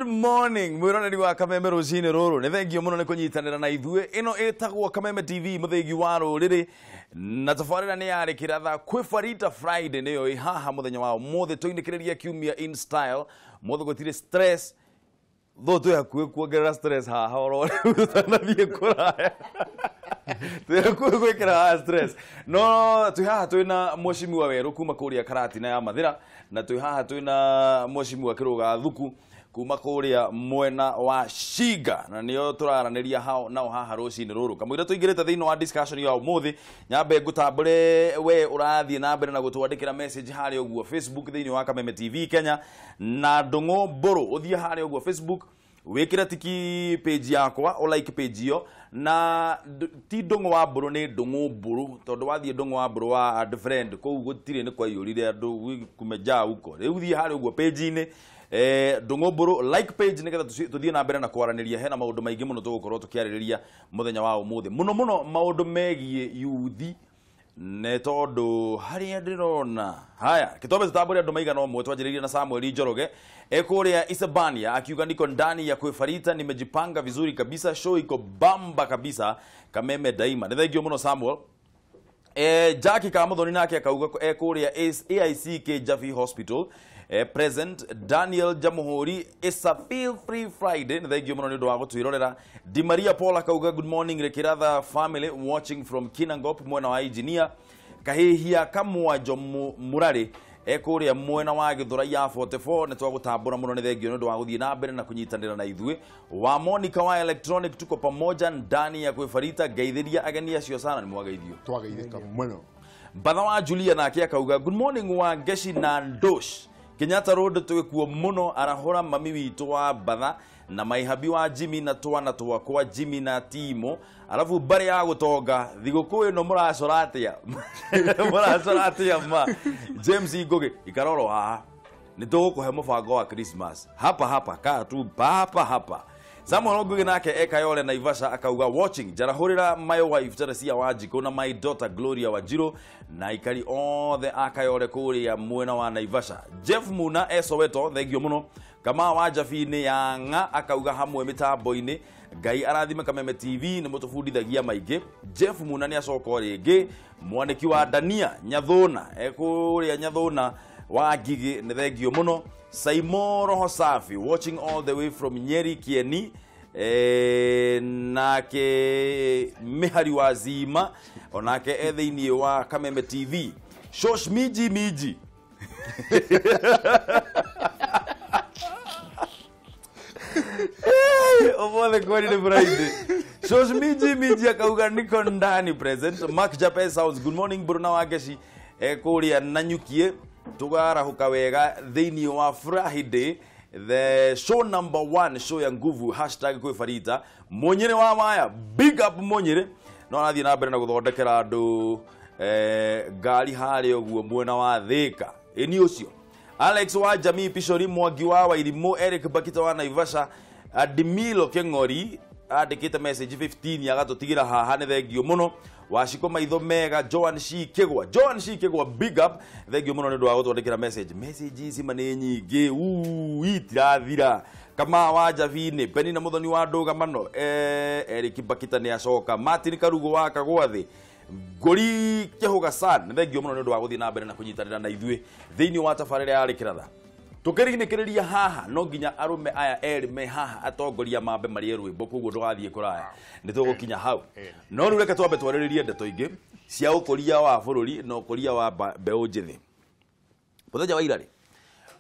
morning, mwiroreri wa Kameme rucini ruru. Ni thengio muno ni kunyitanira na ithue. Ino etagwo Kameme TV muthegi wa ruriri. Na tafarira ni yarikira tha kwifarita Friday niyo haha muthenya wao. Mothe tuindikiriria kiumia in style. Mothe gutire stress. Tho tu yakue kuongerera stress haha oro tutanathie kuraya. Tukwikira stress. No tu haha twina Mweshimiwa Weru kuma kuria Karatina ya Mathira. Na tu haha twina Mweshimiwa Kiruga Thuku kuma kuria mwena wa Shiga, na niyo turaraniria hao nao haha rucini ruru. Kamwira tuingirite thiini wa discussion ya umuthi, nyambe ngutambure we urathie na mbere na gutwandikira message hari uguo Facebook thiini wa Kameme TV Kenya, na Ndungu Mburu uthie hari uguo Facebook wikira tiki page yakwa o like page yo, na ti Ndungu wa Mburu ni Ndungu Mburu, tondu wathie Ndungu wa Mburu wa different kou gutire ni kwa yurire andu kumeja uko riu thie hari uguo page ini Ndungu Mburu like page nigetha tuthie na mbere na kwaraniria hena maundu maingi muno tugukorwo tukiaririria muthenya wa umuthi muno maundu megie yuthi ne tondu haria ndirona haya kitombe tutambure andu maigana omwe twanjiriria na Samuel Njoroge ekuria Isebania akiuga niko ndani ya kwifarita, nimejipanga vizuri kabisa, show iko bamba kabisa, Kameme daima. Ni thengio muno Samuel. Jackie Kamuthoni nake akauga ekuria AIC Jaffy Hospital. Present Daniel Jamuhuri, it's a feel free Friday. Thank you muno ni doago tuirorera. Di Maria Paula kauga good morning Rekiratha family watching from Kinangop mwena wa engineer. Kahihia kamwa jomu murari ekuria mwena wa Githuraia 44 netwagutambura muno ni thengio ni doago thie na mbere na kunyitanira na ithue. Wa Monica wa electronic tuko pamoja ndani ya kwifarita, geithiria ageni acio sana ni mwageithio. Twageithika muno. Batha wa Julia nake akauga good morning wa Geshi na Ndosh. Kenyatta Road twikuo muno arahora mami witu wa Batha na maihabi wa Jimmy na twana twakwa Jimmy na Timo, alafu bari ya gutonga thiguku ino muracoratia ma James Igoge ikaroro haha nitugukuhe mubango wa Christmas hapa ka tu hapa Samuel Ngugi nake ekayole na Ivasha akauga watching jarahurira my wife Teresia Wanjiku na my daughter Gloria Wajiro na ikari othe akayole kuria mwena wa Naivasha. Jeff Muna Soweto thengio muno, kama wa Jafini yanga akauga hamwe mitambo-ini Ngai arathime Kameme TV ni mutufundithagia maingi. Jeff Muna ni acoko ringi, mwaniki wa Dania Nyathuna ekuria Nyathuna wa Ngigi ni thengio muno. Saimo Roho Safi watching all the way from Nyeri Kieni, nake Mihari wa Zima onake ethiini wa Kameme TV. Shosh miji Omole kwani ni Friday. Shosh miji akauga niko ndani present. Mark Jape sounds good morning Bruna wa Geshi ekuria Nanyukie tugarahuka wega thiini wa Friday, the show number 1 show ya nguvu #kwifarita. Monyere wa Maya big up Monyere no nathie na mbere na guthondekera andu ngari hari oguo mwena wa Thika eni ucio. Alex wa Jamii Pishori Mwangi wa Wairimu, Eric Bakita wa Naivasha, Adimilo Kengori andikite message 15 agatutigira haha ni thengio muno. Washiko maitho mega Joan Shikegwa big up thengio muno ni ndwa gutwandikira messages mane nyingi itirathira. Kama wa Javini Penina Muthoni wa Ndugamano Eric Bakita ni acoka. Martin Karugo wa Kagwathi Ngori Kihuga san thengio muno ni ndwa guthii na mbere na kunyitanira na ithue thiini wa tafarira ya Rekiratha. Tukirikinekereria haha no nginya arume aya eri me haha atongoria mambe mari rwimbo kuguo ndugathie kuraya nitugukinya hau. No riu reke twambe twariririe ndeto ingi cia ukoria wa bururi no ukoria wa mbeu njithi. Muthenya wa irari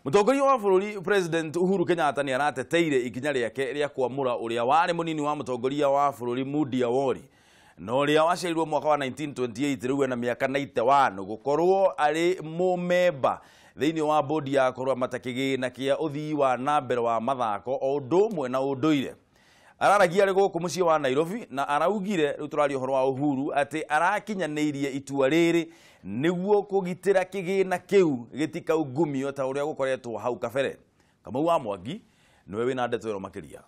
mutongoria wa bururi President Uhuru Kenyatta ni arateteire ikinya riake ria kwamura uria wari munini wa mutongoria wa bururi Mudi Awori no uria wacirirwo mwaka wa 1928 riu na miaka 91 gukorwo ari mumemba thiini wa bodi ya korwa matakigina kia uthii wa nambere wa mathako o ndumwe na unduire. Araragia ri guku mucii wa Nairobi na araugire riu turari uhoro wa Uhuru ati arakinyanirie itua riri niguo kugitira kigina kiu gitikau ngumio ta uria gukoretwo hau kabere. Kamau wa Mwangi niwe wina ndeto iro makiria.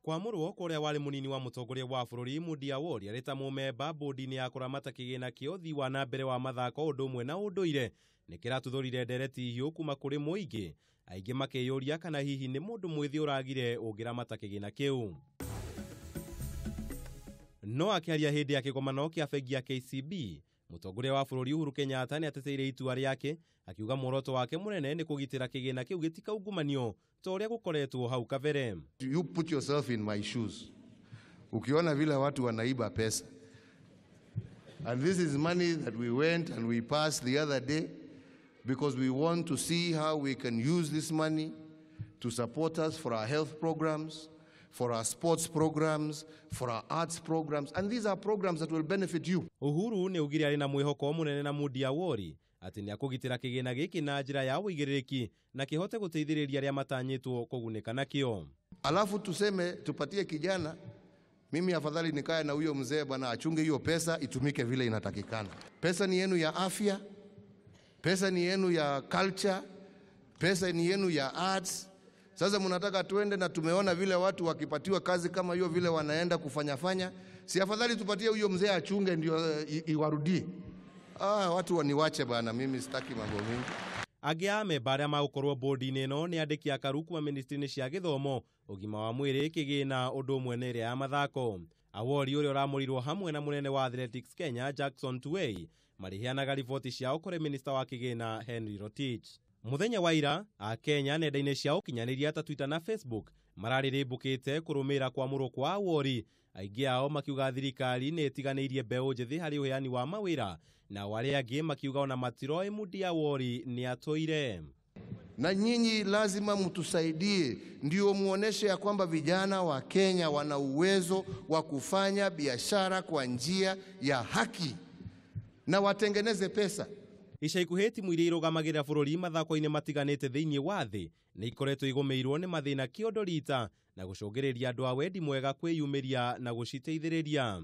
Kwamurwo kuria wari munini wa mutongoria wa bururi Mudi Awori arita mumemba bodi-ini ya kuramata kigina kia uthii wa nambere wa mathako o ndumwe na unduire nĩ kĩratuthũrire ndereti hiũ kuma kũrĩ mũingĩ, aingĩ makĩyũria kana hihi nĩ mũndũ mwĩthĩ ũragire ũngĩramata kĩgĩna kĩu. No akĩaria hĩndĩ ya kĩgomano kĩa bengi ya KCB, mũtongoria wa bũrũri Uhuru Kenyatta nĩ ateteire itua rĩake, akiuga muoroto wake mũnene nĩ kũgitĩra kĩgĩna kĩu gĩtikaungumanio ta ũrĩa gũkoretwo hau kabere. You put yourself in my shoes. Ukiona vile watu wanaiba pesa. And this is money that we went and we passed the other day because we want to see how we can use this money to support us for our health programs, for our sports programs, for our arts programs, and these are programs that will benefit you. Uhuru nĩ ugire arĩ na mwĩhoko mũnene na Mudi Awori atĩ nĩ akũgitĩra kĩgĩna gĩkĩ na njĩra ya ũigĩrĩrĩki na kĩhote gũteithĩrĩria arĩa matanyĩtwo kũgunĩka nakĩo. Alafu tuseme tupatie kijana, mimi afadhali nikae na huyo mzee bwana achunge hiyo pesa itumike vile inatakikana. Pesa ni yenu ya afya, pesa ni yenu ya culture, pesa ni yenu ya arts. Sasa mnataka tuende na tumeona vile watu wakipatiwa kazi kama hiyo vile wanaenda kufanya. Si afadhali tupatie huyo mzee achunge ndio iwarudie. Watu waniwache bana, mimi sitaki mambo mingi. Angĩ a memba arĩa magũkorwo bodi-inĩ ĩno nĩ andĩki a karu kuma ministry-inĩ cia gĩthomo, ũgima wa mwĩrĩ, kĩgĩna, ũndũ ũmwe na ĩrĩa ya mathako. Awori ũrĩa ũramũrirwo hamwe na mũnene wa Athletics Kenya Jackson Tuwei mariheanaga riboti ciao kũrĩ minista wa kĩgĩna Henry Rotich. Mũthenya wa ira, a Kenya nenda-inĩ cia ũkinyanĩria ta Twitter na Facebook mararĩrĩmbũkĩte kũrũmĩrĩra kwamũrwo kwa Awori, aingĩ ao makiuga thirikari nĩ ĩtiganĩirie mbeũ njĩthĩ harĩ ũheani wa mawĩra, na arĩa angĩ makiuga ona matiroĩ Mudi Awori ni atoire. Na nyinyi lazima mtusaidie ndio muoneshe ya kwamba vijana wa Kenya wana uwezo wa kufanya biashara kwa njia ya haki na watengeneze pesa. Ica ikuhĩ timu iria irũgamagĩrĩra bũrũri mathako-inĩ matiganĩte thĩinĩ wa thĩ nĩ ikoretwo igũmĩirwo nĩ mathĩna kĩondorita na gũcũngĩrĩria andũ a wendi mwega kwĩyumĩria na gũciteithĩrĩria.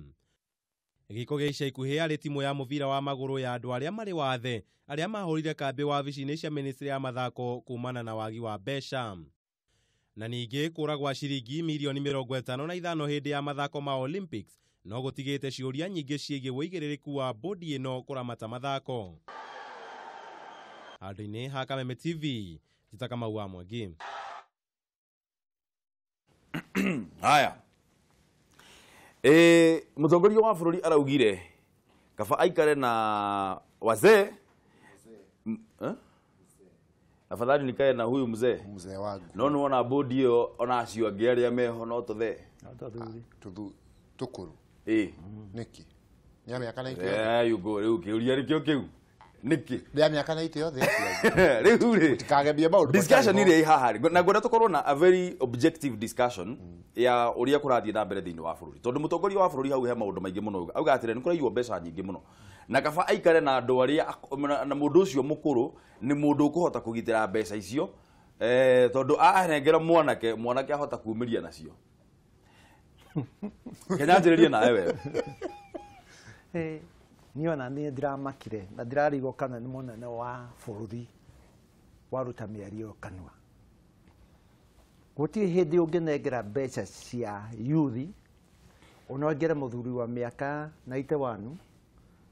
Gĩko gĩa ica ikuhĩ arĩ timu ya mũbira wa magũrũ ya andũ arĩa marĩ wathe arĩa mahũrire kambĩ wabici-inĩ cia ministry ya mathako kumana na wagi wa mbeca. Na ningĩ kũragwa ciringi mirioni 55 hĩndĩ ya mathako ma Olympics no gũtigĩte ciũria nyingĩ ciĩgiĩ wĩigĩrĩrĩku wa bodi ĩno kũramata mathako. Handũ-inĩ ha Kameme TV, Njĩta Kamau wa Mwangi. Haya. Mũtongoria wa bũrũri araugire kaba aikare na wazee. Afadhali nikae na huyu mzee wangu. No nuona bodi hiyo ona acio angĩ arĩa meho no tũthe. Tukuru. Niki. Nĩ mĩaka na itio. You go rĩu kĩũria rĩkĩo kĩu. Niki. Nĩ mĩaka na itio thĩ. Rĩu rĩ. Tikagebia maũndũ. Discussion ĩrĩa haha na ngwenda tũkorwo na a very objective discussion ya ũrĩa kũrathiĩ na mbere thĩinĩ wa bũrũri. Tondũ mũtongoria wa bũrũri hau he maũndũ maingĩ mũno. Auga atĩrĩ nĩ kũraiywo mbeca nyingĩ mũno. Na kaba aikare na andũ arĩa na mũndũ ũcio mũkũrũ nĩ mũndũ ũkũhota kũgitĩra mbeca icio. Tondũ ahenengera mwanake ahota kuumĩria nacio. Kenya njĩrĩrie nawe wewe. Niona nĩ ndiramakire na ndirarigwo kana nĩ mũnene wa bũrũri waruta mĩario kanua. Gũtirĩ hĩndĩ ũngĩnengera mbeca cia yuthi ũnengere mũthuri wa mĩaka 91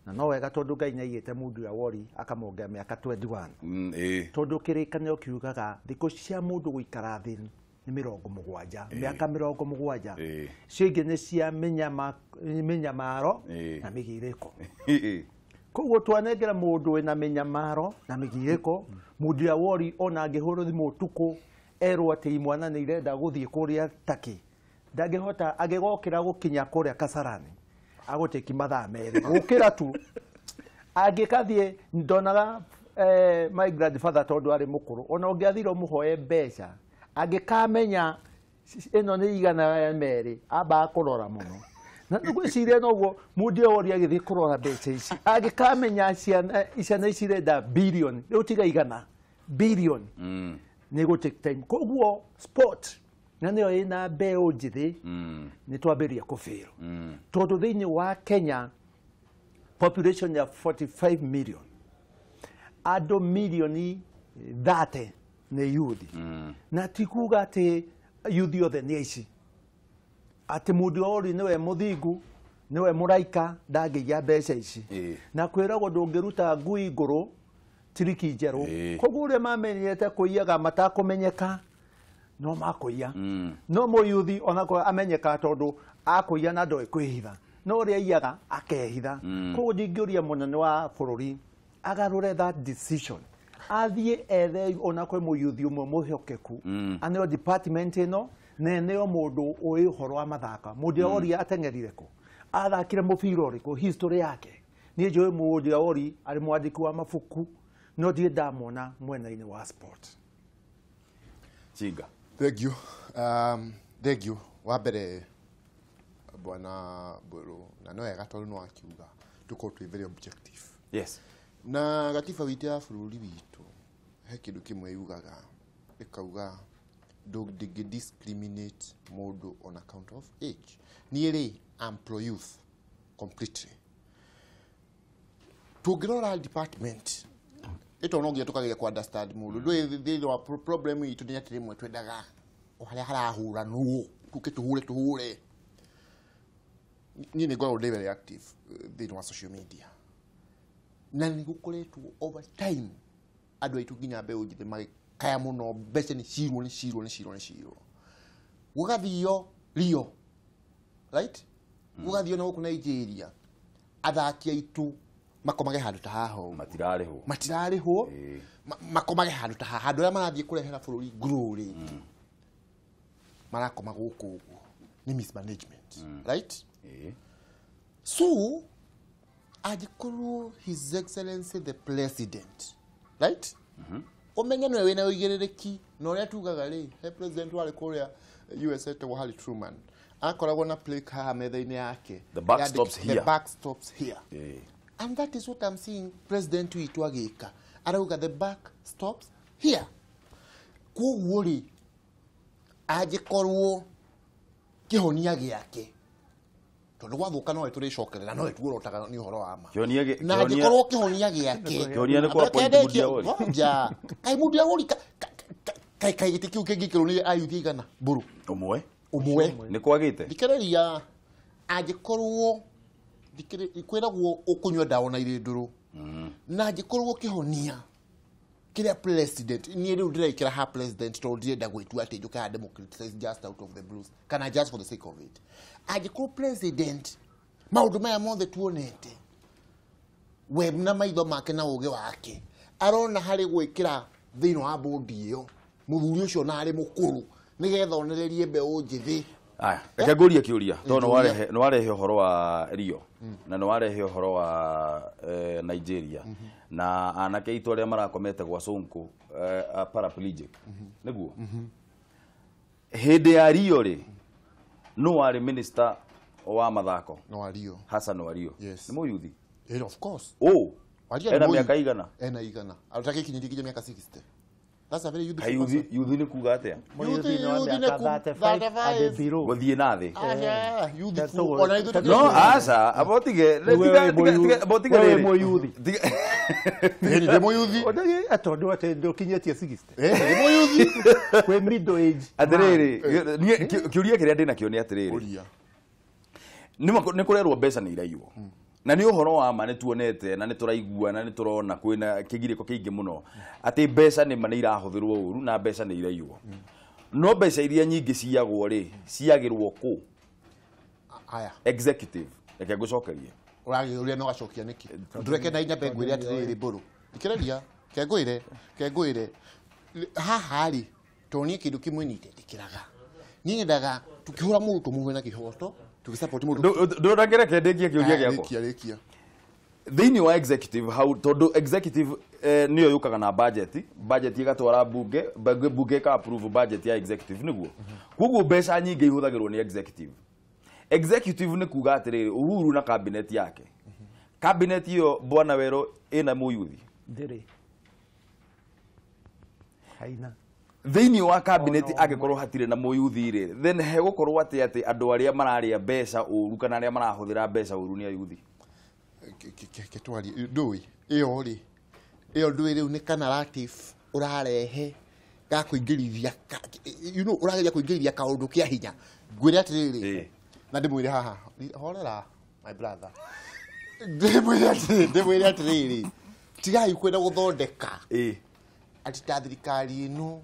na no wega tondũ Ngai nĩaigĩte Mudi Awori akamwongera mĩaka 21. Tondũ kĩrĩkanĩro kiugaga thikũ cia mũndũ gũikara thĩ nĩ 70, mĩaka 70. Cio ingĩ nĩ cia mĩnyamaro na mĩgirĩko. Koguo twanengera mũndũ wĩna mĩnyamaro na mĩgirĩko, Mudi Awori ona angĩhũrwo thimũ ũtukũ erwo atĩ imwana nĩ irenda gũthiĩ kũrĩa Turkey, ndangĩhota agĩgokĩra gũkinya kũrĩa Kasarani agũteki mathaa merĩ gũkĩra tu. Angĩkathiĩ ndonaga my grandfather tondũ arĩ mũkũrũ ona ũngĩathire mũhoe mbeca angĩkamenya ĩno nĩ igana merĩ ambaga kũrora mũno. Na ngwĩciria noguo Mudi Awori agĩthiĩ kũrora mbeca ici angĩkamenya ciana ici irenda billion rĩu tiga igana billion nĩ gũtake time. Koguo sport na nĩyo ĩna mbeũ njĩthĩ nĩ twambĩrĩria kũbĩrwo. Tondũ thĩinĩ wa Kenya population ya 45 million, andũ milioni 30 nĩ youth. Na tikuga atĩ youth othe nĩ aici, atĩ Mudi Awori nĩwe mũthingu nĩwe mũraika ndangĩiya mbeca ici. Na kwĩragwo ndũngĩruta ngui ngũrũ tiriki njeru koguo ria mamenyete kuiyaga matakumenyeka no makuiya no muyuthi ona ko amenyeka tondu akuiya na ndoi kwihitha no ria iyaga akehitha koguo ndingiuria munene wa bururi agarure that decision athie ethe ona kwe muyuthi umwe muhokeku aneo department ino na neo mundu oi horo wa mathaka mundu oria atengerire ku athakire mubira uriku history yake ni njoi mundu ori ari mwandiki wa mafuku no die ndamona mwena-ini wa sport. Chinga. Thank you. Wabere bwana Buru na no ega tondu no akiuga tuko very objective. Yes. Na gatiba witu ya bururi witu he kindu kimwe yugaga ikauga don't discriminate mundu on account of age. Niere I'm pro youth completely. Tugirora department ito no ngia tukageria ku understand mundu ndwe wa problem itu ni atire mwe twendaga oharia harahura nuo tuhure ni go very active thini wa social media na ni gukoretwo over time andu aitu ginya be ujithe magikaya muno mbeca ni shiro gugathio Rio right gugathio na huku Nigeria athaki aitu makomage handu ta haho matirare ho makomage handu ta handu ya marathie kurehera bururi glory marakoma guku ni mismanagement right so ajikuru his excellency the president right omenya no we na uigirereki no ria tugaga ri he president wale kuria USA to Harry Truman akoragwo na play car metha-ini yake the back stops here and that is what I'm seeing president witu agika arauga the back stops here koguo ri ajikorwo kihonia giake tondu gwathuka no ituricokerera no iturotaga ni uhoro wa ma na ajikorwo kihonia giake kihonia ni kwa point mudia wori ja kai mudia wori kai gitikiu kingikiro ni ayuthi igana Buru umwe ni kwagite dikereria ajikorwo ikwiragwo ukunywa dawa na ire nduru na ajikorwo kihonia kiria president ni ri ndirekira ha president to ndienda gwitu ati njuka democratize just out of the blues kana just for the sake of it ajikorwo president maundu maya mothe tuonete we na maitho make na uge wake arona hari gwikira thino wa bodi iyo muthuri ucio na ari mukuru nigetha onererie mbeu njithi aya reke ngurie kiuria to no warehe uhoro wa Rio na no warehe uhoro wa Nigeria na anake itu aria marakomete gwa Sonko paraplegic niguo hede ya Rio ri no wari minister wa mathako no wa Rio Hassan wa Rio yes. Ni muyuthi of course ena miaka igana arutake kinyirikije miaka 60. That's a very youthful person. Youth ni kuga atia Muyuthi no miaka 35 ade biro guthie na thi youthful ona ithu no asa abotige abotige we muyuthi ni muyuthi odage atondo ate ndokinyetie 60 ni muyuthi we middle age atiriri kiuria kiria ndina kio ni atiriri ni kurerwo mbeca ni iraiywo na ni uhoro wa ma ni tuonete na ni turaigua na ni turona kwina kigiriko kiingi muno ati mbeca ni mani irahuthirwo uru na mbeca ni iraiywo no mbeca iria nyingi ciagwo ri ciagirwo ku aya executive reke ngucokerie uragi uria no gacokia niki ndureke na inya bengwire atiriri Buru ikiraria kengwire haha ri tonie kindu kimwe ni ndikiraga ni ndaga tukihura mundu tumuhe na kihoto tukisupport mundu ndoragere kendekia kiuria giako rekia thini wa executive how todo executive niyo yukaga na budget igatwara bunge ka approve budget ya executive niguo kuguo mbeca nyingi ihuthagirwo ni executive ni kuga atiriri Uhuru na cabinet yake cabinet iyo bwana wero ina muyuthi ndiri haina thini wa cabinet agikorwo hatire na muyuthi ri then he gukorwo ati andu aria mararia mbeca uru kana aria marahuthira mbeca uru ni ayuthi ketwari ndui iyo ndui riu ni kana narrative urarehe ga kuingirithia urageria kuingirithia kaundu kia hinya ngwire atiriri na ndimwire haha horera my brother ndimwire atiriri tigai kwenda guthondeka ati ta thirikari ino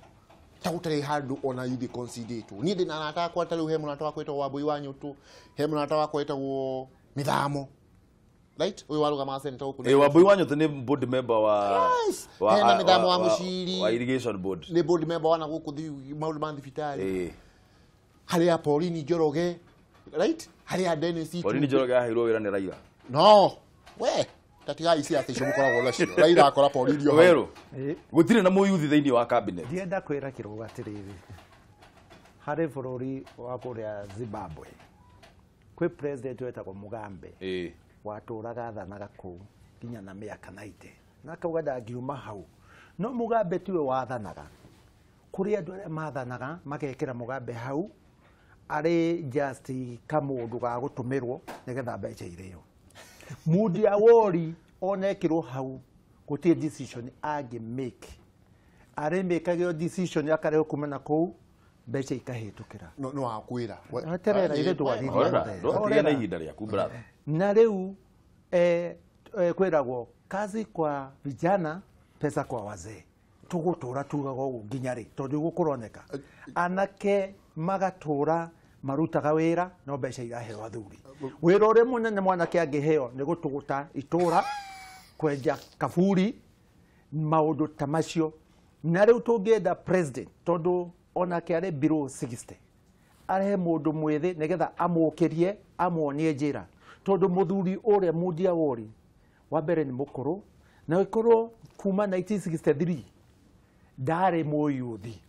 ta gutare handu ona yuthi considerate ni ndina nataka kwa tari he munata wakwa etwa Wambui wa Nyutu he munata wakwa etwa Mithamo right uyu waruga ma center uku Wambui wa Nyutu ni board member wa hena Mithamo wa Muciri wa irrigation board ni board member wana guku maundu ma thibitari hari ya Pauline Njoroge right hari ya Dennis Pauline Njoroge ahirwo wira ni Raila no we tatigai cia ati cumukoragwo nacio Raila akora Pauline wero gutire na muyuthi thiini wa cabinet ndienda kwira kiruga atiriri hari bururi wa kuria Zimbabwe kwi president wetagwo Mugabe waturaga athanaga kuu nginya na miaka 90 na akauga ndangiuma hau no Mugabe tiwe wathanaga kuri andu aria mathanaga magekira Mugabe hau ari just kamundu ga gutumirwo nigetha mbeca irio Mudi Awori onekirwo hau gutie decision age make ari make agio decision yakare kumena kuu mbeca ikahitukira no akwira aterera ile ndwathithia na ihinda riaku brother na riu kwiragwo kazi kwa vijana pesa kwa wazee tugutura tugago nginya ri tondu gukuroneka anake magatura marutaga wira no mbeca iraheo athuri wira uri munene mwanake angiheo ni gutuguta itura kwenja kaburi maundu ta macio na riu tungienda president tondu onake ari below 60 arehe mundu mwithi nigetha amukirie amuonie njira tondu muthuri uria Mudi Awori wa mbere ni mukuru na ikorwo kuma 1963 ndari muyuthi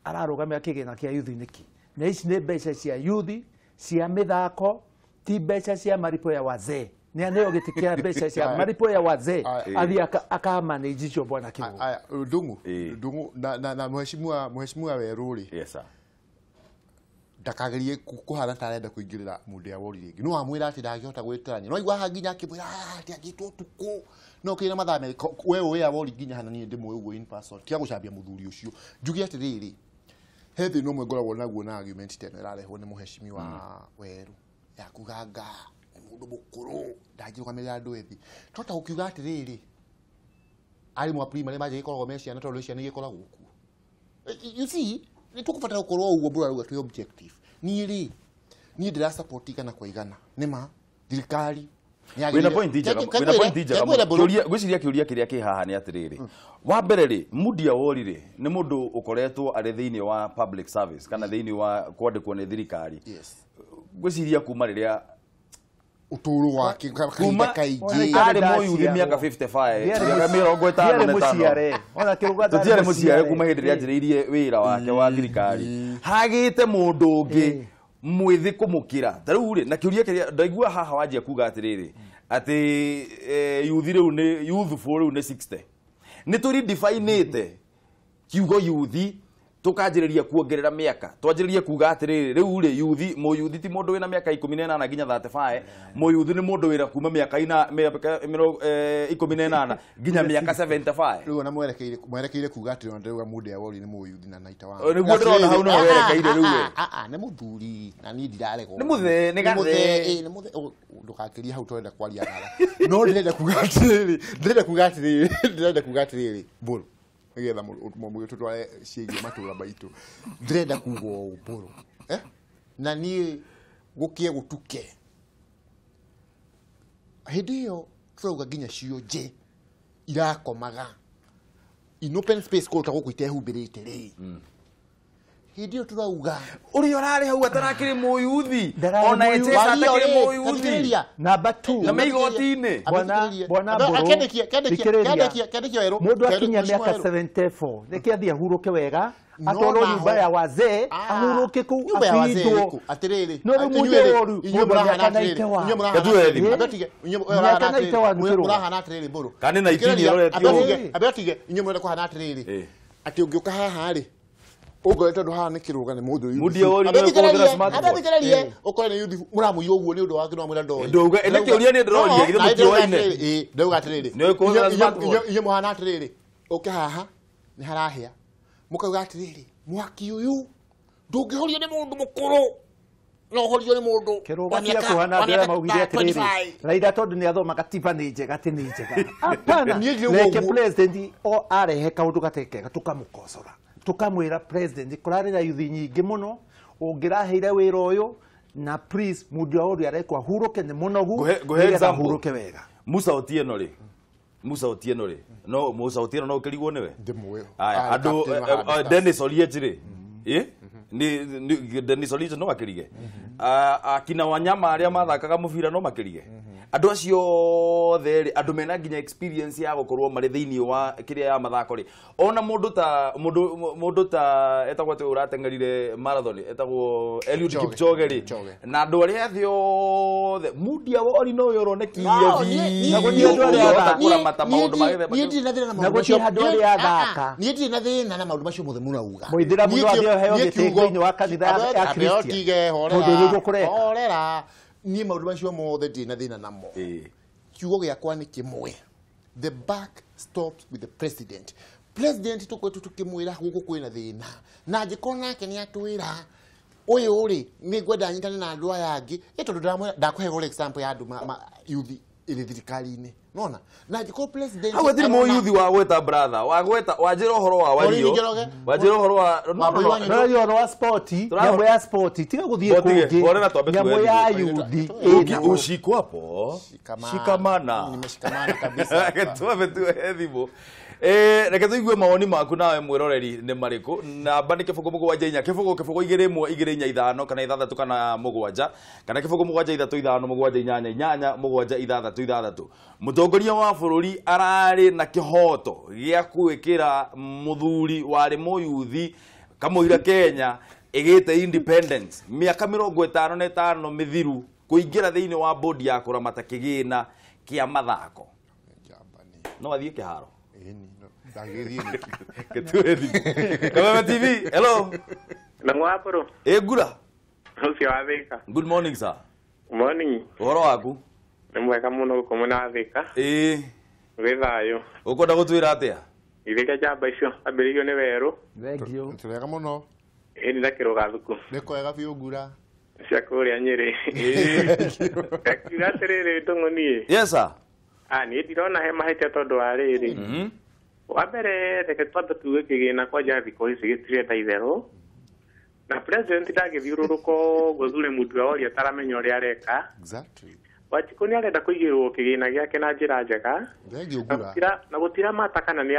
ararugamia kigina kia yuthi niki na ici ni mbeca cia yuthi cia mithako ti mbeca cia maripo ya wazee ni aneo gitikia mbeca cia maripo ya wazee athi akamanage icio bwana Kirugu ndungu na mheshimiwa Weruri yes sir ndakagerie kuhana tarenda kuingirira Mudi Awori ringi no amwira ati ndagihota gwitiranya no igwa hanginya akimwira ati agitwo tuku no kina mathame wewe Awori nginya hana ni ndimwe uguo in person tia gucambia muthuri ucio njugi ati riri hethi no mwegoragwo naguo na argument teno irarehwo ni muheshimiwa Weru yakuganga mundu mukuru ndagirugamira andu ethi tota ukiuga ati riri ari mwa primary maje ikoragwo mecia na tondu cia ni ikoragwo ku you see ni tukubatara gukorwo uguo bura ruga tu objective ni ndira support kana kwa igana nima thirikari wina point ijaga gwiciria kiuria kiria ki haha ni atiriri wa mbere ri Mudi Awori ri ni mundu ukoretwo ari thiini wa public service kana thiini wa kwandikwo ni thirikari gwiciria kuma riria uturu wake kuma kaiji ari muyuthi miaka 55 miaka 55 ona kiruga tutiare muciare kuma hindi ria njiriirie wira wake wa thirikari hagite mundu ungi mwithi kumukira tariu ri na kiuria kiria ndaigua haha wanjia kuga atiriri ati yuthi riu ni youth for riu ni 60 ni turi definite kiugo yuthi tukanjiriria kuongerera miaka twanjiririe kuga atiriri riu ri yuthi muyuthi ti mundu wina miaka 18 nginya 35 muyuthi ni mundu wira kuma miaka 18 nginya miaka 75 riu na mwerekeire kuga ati ndauga Mudi Awori ni muyuthi na naita wa niguo ndirona hau no werekeire riu ni muthuri na ni ndirarego ni muthe ni gathe ni muthe ndukakiria hau twenda kwaria ngara no ndirenda kuga atiriri buru nigetha mumu tutware ciĩgie matura baitu ndirenda kugo uburu na ni gukie gutuke hindi yo tuga ginya cio je irakomaga in open space ko tagukwite humbirite ri hindi yo turauga uri orari hau atarakiri muyuthi ona etesa atakiri muyuthi number 2 na meigotini bwana boro kendekia Weru mundu akinya miaka 74 nikiathia huruke wega atoro nyumba ya wazee ahuruke ku afidwo atiriri no Mudi Awori murahana atiriri buru kandi na itini roretio abetige inyumwe ko hana atiriri ati ungiuka haha ri ugo tondu haha ni kiruga ni mundu Mudi Awori ni kuthira smartphone abetigerarie ukore ni yuthi muramuyo uguo ni undu wake no mwira ndoi nduga ene kiuria ni ndiroria githe mutioine ndauga atiriri ni kuthira smartphone inyumwe hana atiriri uke haha ni harahia mukauga atiriri mwaki uyu ndungihoria ni mundu mukuru no horio ni mundu Kiruga cia kuhana ndira maugire atiriri Raila tondu ni athoma katiba ni njega ti ni njega hapana leke president o arehe kaundu gateke tukamukosora tukamwira president kurari na yuthi nyingi muno ungiraheire wira uyu na please mundu oru arekwa huruke ni munogu ngetha huruke wega Musa Otieno ri no Musa Otieno no kirigwo niwe ndimwe aya andu Dennis Oliechire ni Dennis Oliechire no makirige akina Wanyama aria mathakaga mubira no makirige andu acio theri andu mena nginya experience ya gukorwo mari thiini wa kiria ya mathako ri ona mundu ta etagwo te uratengerire marathon etagwo Eliud Kipchoge ri na andu aria thiothe mudia ori no yoronekire vi na ni andu aria atakura mata maundu magithe ni ndina thina na na guti handu aria athaka ni ndina thina na maundu macio mothe munauga muithira mundu athio heo gitego-ini wa kanitha ya Christian horera ni maundu macio mothe ndina thina namo kiugo giakwa ni kimwe the back stops with the president tukwetu tukimwira guku kwina thina na ngikona nake ni atwira uyu ri ni ngwenda nyitane na andu aya angi tondu ndakuhe example ya andu youth ili thirikari-ini nona na ngiko president hawe thiri mo youth wa gweta brother wa gweta wajira uhoro wa wario wajira uhoro wa no wa sport nyambo ya sport tiga guthie kungi nyambo ya youth ushiko hapo shikamana nimeshikamana kabisa tuwe thimu reke tuigue mawoni maku nawe mwiroreri ni mariku namba ni kibugu mugwanja inya kibugu igire imwe igire inya ithano kana ithathatu kana mugwanja kana kibugu mugwanja ithatu ithano mugwanja inyanya inyanya mugwanja ithathatu ithathatu mutongoria wa bururi arari na kihoto gia kwikira muthuri wari muyuthi kamuira Kenya igite independence miaka 55 mithiru kuingira thiini wa bodi ya kuramata kigina kia mathako no athie kiharo Kameme TV, hello. Nangwaporo. Gura. Ucio Athika. Good morning, sir. Morning. Uhoro waku? Ni mwega muno kumuna Athika. Withayo. Ukwenda gutwira atia? Ithika jamba icio ambirigio ni weru. Thengio. turega muno Ni ndakiruga thuku. ni kwega biu ngura Cia kuria Nyeri. Akira tiriri ndung'oni. Yes, sir. Ni ndirona he mahete tondu wa riri. Wa mbere reke twambe tuge kigina kwa jathi ko ici gitire ta itherũ na president ndagithiũrũrũko gũthure mũndũ ori ataramenya ũrĩa areka exactly Wachiko ni arenda kuigirwo kigina giake na njira njega na gutira mata kana ni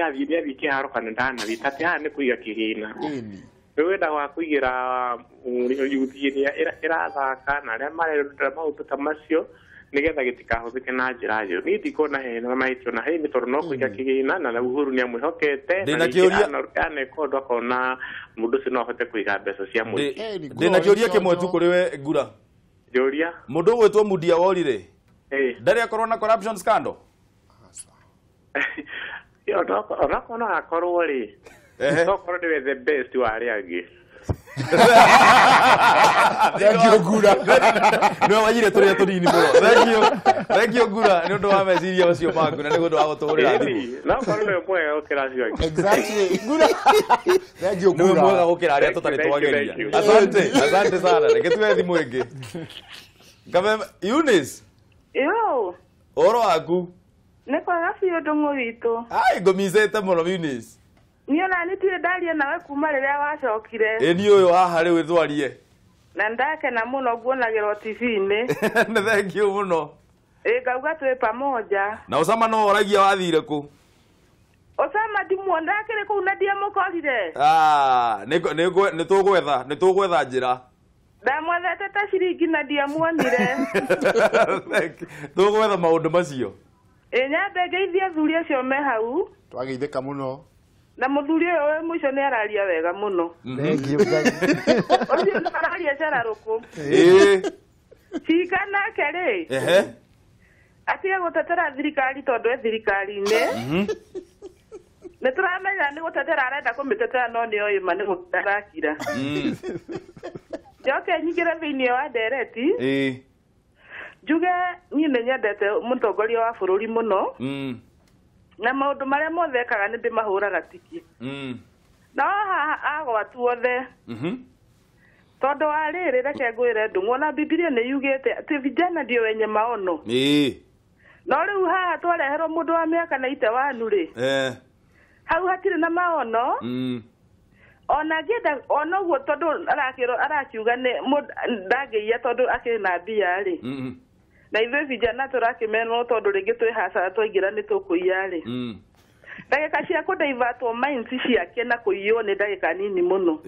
athii kiharo kana ndana thitati ha ni kuiga kigina wenda wa kuigira yuthi irathaka na aria marerutira maundu ta macio nigetha gitikahuthike na njira njuru ni ndikona he na maitio na he ni tondu no kuiga kigina na Uhuru ni amwihokete na kiuria na kondo kona mundu sino ahote kuiga mbeca cia mwiki ndina kiuria kimwe tu kuri we Ngura Joria mundu gwetwo Mudia Worire ndari akorwo na corruption scandal yo ndakona akorwo ri ndakora ni the best wa ari angi Thank you Ngura no wajire turia tunini muno thank you Ngura ni undu wa meciria ucio maku na ni undu wa guturira thimu no korwo ni mwega gukira cio exactly Ngura thank you Ngura ni mwega gukira aria tutari twageria asante sana reke tuwe thimu ingi Kameme Eunice Yo oro aku ne kwa gafio ndungu witu ai ngomizete muno Eunice niona nitire ndaria nawe kuma riria wacokire ni uyu haha riu thwarie na ndake na muno guonagirwo TV-ini ne thank you muno ngauga twi pamoja na Osama no oragia wathire ku Osama ndimuona akire ku na ndiamukorire ni tugwetha njira ndamwethete ta ciringi na ndiamuonire tugwetha maundu macio nyambe ngeithia thuri acio me hau twageithika muno na muthuri uyu mwico ni araria wega muno thank you guys ucio ni araria ceraruku cikana keri atige gutetera thirikari tondu thirikari-ini ni turamenya ni gutetera arenda kumitetera no ni oyuma ni gutarakira njoke nyingire thiini wa ndereti njuge niĩ nĩ nyendete mũtongoria wa bũrũri mũno na maũndũ marĩa mothe ekaga nĩ ndĩmahũraga tiki no haha agwatu othe Tondu wa riri reke ngwire ndu ngona Biblia ni yugite ati vijana ndio wenye maono. No riu haha twareherwo mundu wa miaka na ite wanu ri. Hau hatire na maono. Ona ngenda ona uguo tondu arakiuga ni ndageia tondu akina mbia ri. Na ithuĩ vijana tũrakimenwo tondu ringi twi hasara twaingira ni tukuiya ri. Ndagika cia kudaivatwo minds ciake na kuiywo ni ndagika nini muno.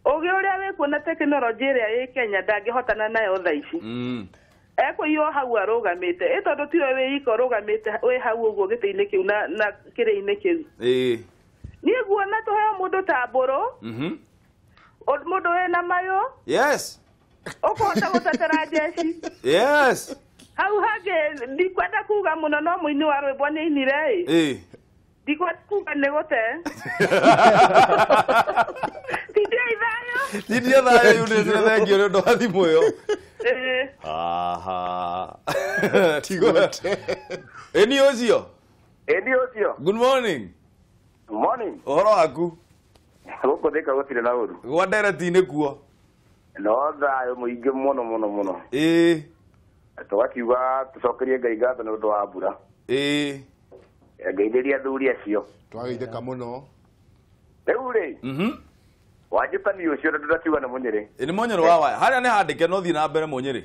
Oge uria wikuona teknology iria ĩ Kenya ndangĩhotana nayo thaa ici. Ekuiywo hau arugamite. Tondu tiwe wi iko rugamite we hau uguo gĩtĩ-inĩ kĩu na kĩrĩ-inĩ kĩu. Niĩ nguona tũheo mũndũ ta Mbũrũ. Mũndũ wĩna mayũ. Yes. Ũkũhota gũtetera jeshi. Yes. Hau hangĩ ndikwenda kuga mũno no mũini wa rwĩmbo nĩ ainire ĩ. Ndikwenda kuga nĩ gũte. Tidia thayo yunä thengio nä å ndå wa thimå ä yo. Eni Ocio. Good morning. Good morning. Horo waku? Gå thä ka gå tirä na å ru. Gwa ndereti-inä kuo. No thayå må ingä må no. Tå gakiuga tå cokerie Ngai ngatho nä å ndå wa mbura. Ngeithä athuri acio. Twageithä ka må no. Rä u rä wanjätani å cio ndå ndakiuga nä må nyä rä. Nä må nyä rä wa waya harä a nä handä ke no thiä na mbere må nyä rä.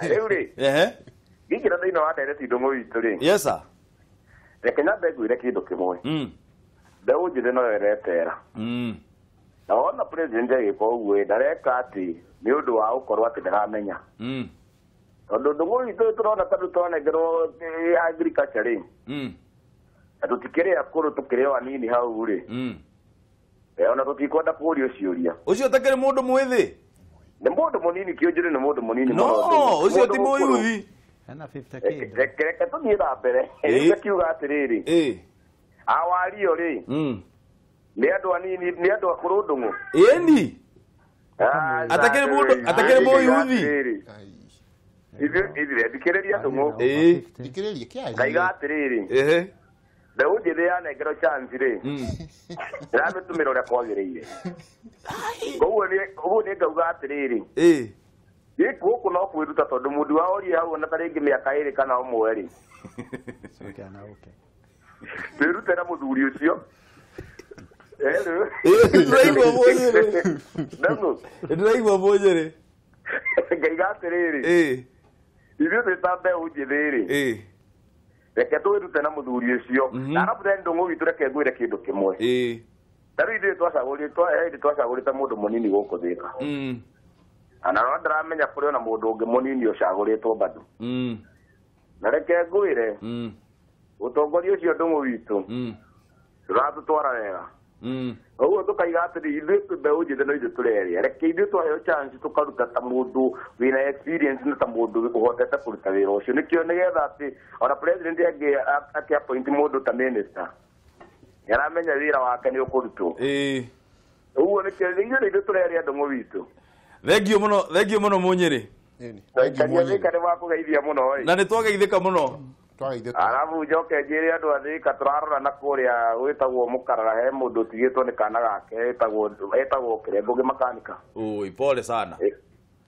Rä u rä ingä ra thä inä wa ndereti ndå må witå rä. Yes sir. Reke nyambe ngwä re kä ndå kä mwe. Mbeå njä thä no yeretera. Na wona president agä ka å guo ndareka atä nä å ndå wa gå korwo atä ndaramenya. Tondå ndå må witå tå rona tandå twanengerwo agriculture rä. Na tå tikä rä a kå rå tå kä rä o anini hau rä. Ona tå tikwenda kå ria å ciå ria. Å cio atakä rä må ndå mwä thä. Nä må ndå må nini kä å njä rä nä må ndå må nini. No å cio ti må yuthi. Reke tå thiä na mbere ngakiuga atä rä rä awario rä nä andå anini nä andå akå rå ndå ngå ĩni atakä rä må yuthi. Thikä rä ria andå ngå ngaiga atä rä rä mbeå njä thä yanengerwo chance rä ndä ramä tå mä ra å rä a kwagä rä ire. Koguo nä ngauga atä rä rä gä gå kå no kwä ruta tondå må ndå waorie hau ona tarä ngä mä aka ä rä kana å mwe rä twä rute na må thuri å cio. Ndä raigua må nyä rä ngaiga atä rä rä ithuä twä ta mbeå njä thä rä reke twä rute na må thuri å cio. Arabu thä ndå ngå witå reke ngwä re kä ndå kä mwe. Tarä ithuä twacagå rä te må ndå må nini gå kå thä ka ana no ndaramenya kå rä ona må ndå å ngä må nini å cagå rä two bado. Na reke ngwä re å tongoria å cio ndå ngå witå tå ratå twara wega. Ũguo tå kaiga atä rä ithuä mbeå njä thä no ithuä tå reria reke ithuä twaheo chance tå karuta ta må ndå wä na experience na ta må ndå å hotete kå ruta wä ra å cio nä kä o nä getha atä ona president akä appoint må ndå ta minister nä aramenya wä ra wake nä å kå rutwo. Ũguo nä kä o ithuä tå reria andå ngå witå. Thengio må no må nyä rä thä ka nä wakå geithia må no na nä twageithä ka må no. Arabu njoke njä re andå athä ka tå rarora na kå rä a gwä tagwo må karara he må ndå å tigä two nä kana gake etagwo kä rengo gä makanika. Pole sana.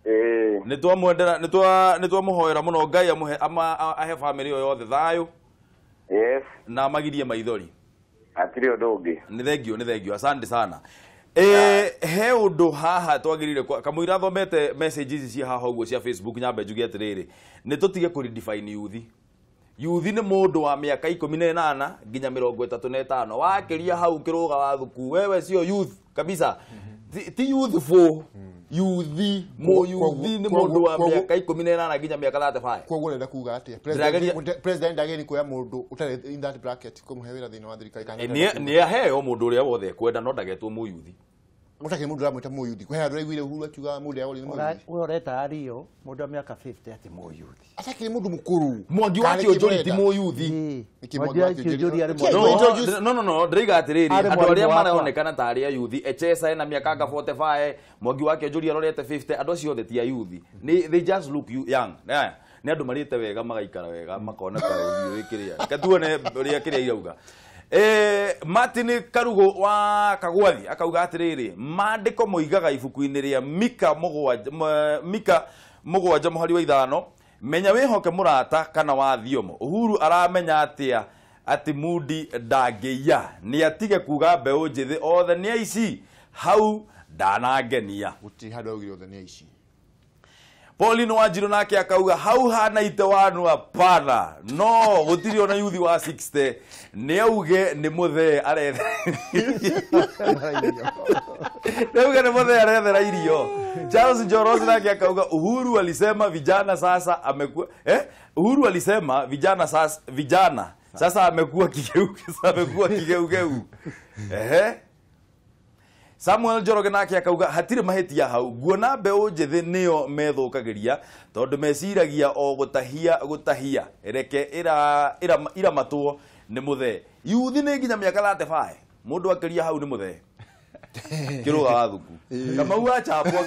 Nä twamå hoera må no Ngai ahe bamä rä o yothe thayå na magirie maithori. Atirä å ndå å ngä. Nä thengio asante sana. He å ndå haha twagä kamå ira thomete message ici cia haha å guo cia Facebook nyambe njuge atä rä rä nä tå tige kå redefine yuthi. Yuthi nä må ndå wa mä aka 18 nginya 35 wakä ria hau kä rå ga wa thuku wewe cio youth kabisa ti youthful yuthi mo yuthi nä må ndå wa mä aka 18 nginya mä aka 35. Koguo renda kuga atä president ndageni kuoya må ndå å tarä in that bracket kå må he wä ra thä inä wa thirikari nä aheo må ndå å rä a wothe ekwenda no ndagetwo må yuthi. Mutakiri mundu ramwita muyuthi kwe handu aiguire Uhuru akiuga mundu yao ni muyuthi we ureta ario mundu wa miaka 50 ati muyuthi atakiri mundu mukuru Mwangi wake onjori ti muyuthi Mwangi wake onjori ari no ndiriga atiriri andu aria maraonekana ta ari ayuthi Echesa na miaka 45 Mwangi wake onjori arorete 50 andu acio othe ti ayuthi they just look young ni andu marite wega magaikara wega makona ta uthi wikiria katuone ria kiria irauga Martin Karugo wa Kagwathi akauga atiriri mandiko moigaga ibuku-ini ria Mika mugwanja muhari wa ithano menya wihoke murata kana wa thiomo. Uhuru aramenya atia ati Mudi ndageia ni atige kuga mbeu njithi othe ni aici hau ndanangenia guti hado ugire othe ni aici. Pauline Wanjiru nake akauga hau hana ite wanu apana no gutiri ona yuthi wa 60 ni auge ni muthe arethe Neuge ni muthe arethera irio. Charles Njoroge nake akauga Uhuru alisema vijana sasa amekuwa Uhuru alisema vijana sasa amekuwa kigeugeu. Samuel Njoroge nake akauga hatire mahetia hau guona mbeu njithi niyo methukagiria tondu meciragia o gutahia reke ira matwo ni muthe yuthi ni nginya miaka 35 mundu akiria hau ni muthe kiruga wa thuku kama uwa chapwa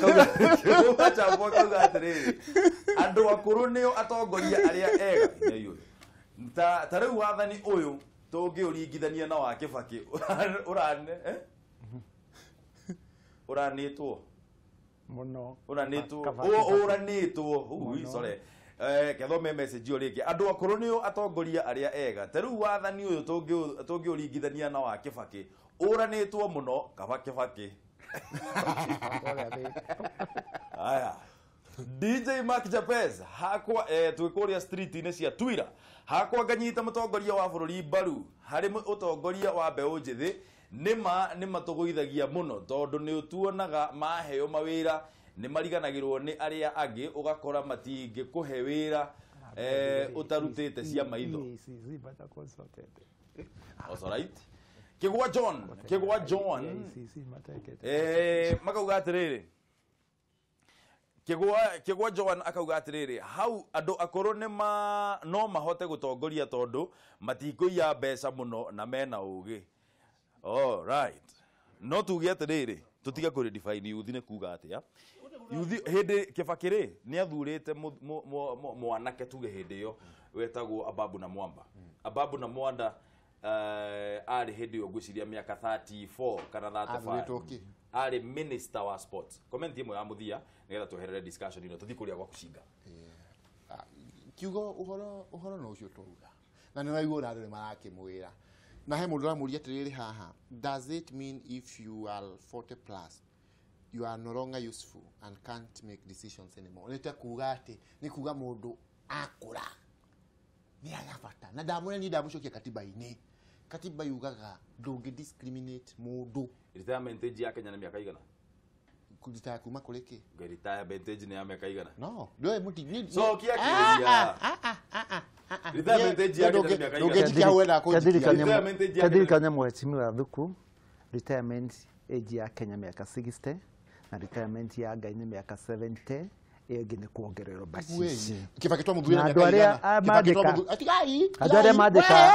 kauga atiriri andu akuru niyo atongoria aria ega nyayo ta riu wathani uyu tungiuringithania na wa Kibaki uranitwo muno uranitwo sorry kethome message uri ki andu akuru niyo atongoria aria ega teru wathani uyu tungiuringithania na wa Kibaki uranitwo muno Kibaki aya DJ Mark Japez hakwa twikuria street ine cia Twira hakwa nganyita mutongoria wa bururi baru hari utongoria wa mbeu njithi nima tuguithagia muno tondu ni utuonaga maheo mawira ni mariganagirwo ni aria angi ugakora matingi kuhe wira utarutite cia maitho. Alright. Kigwa John makauga atiriri Kigwa John akauga atiriri hau andu akuru no mahote gutongoria tondu matikuia mbeca muno na mena ugi. All right. No tuge atiriri tutiga ku redefine youth ne kuga atia youth hede Kibakiri ni athurite mwanake tuge hede yo wetagwo Ababu na Mwamba. Ababu na Mwanda ari hede yo gwiciria miaka 34 kana 35 ari minister wa sports. Comment imwe ya muthia ngetha tuherere discussion ino tuthi kuria gwa kucinga kiugo uhoro no ucio tuga na niraigua na andu marake mwira na he mundu ramuria atiriri haha does it mean if you are 40 plus you are no longer useful and can't make decisions anymore? Nita kuga ati ni kuga mundu akura ni agabata na ndamure ni ndamucokia katiba-ini katiba yugaga ndungi discriminate mundu. Retirement age ya Kenya ni miaka igana kudita kuma kureke retirement age ni ya miaka igana no ndio muti ni so kia kiria retirement age ya Kenya ni miaka igana ngejikia wenda ko kadirikanya mheshimiwa Thuku retirement age ya Kenya miaka 60 na retirement ya Ngai ni miaka 70 egi ni kuongererwo bacici Kibaki twa muthuire miaka igana Kibaki twa muthuire atigai andu aria mandika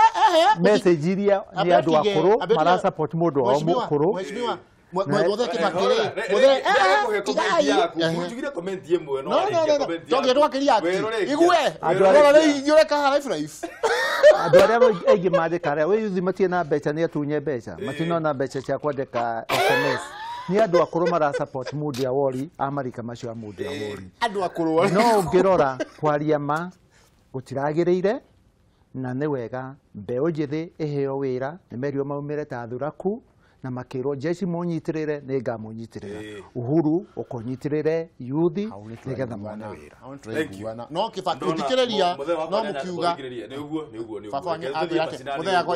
message iria ni andu akuru mara support mundu wa mukuru mheshimiwa mwothe Kibakiri mwothe kujugire comment yemwe no tonge twakiria ati igwe rora yure ka life andu aria egi mandika aria we yuthi matie na mbeca ni atunye mbeca matino na mbeca cia kwandika SMS ni andu akuru mara support Mudi Awori amarika macio Mudi Awori andu akuru no ngirora kwaria ma gutiragirire na ni wega mbeu njithi iheo wira ni merio maumire ta thuraku na makiro jeshi munyitirire ni ngamunyitirira Uhuru ukonyitirire yuthi nigetha mwana wira. Thank you. No Kibaki uthikireria no mukiuga niguo baba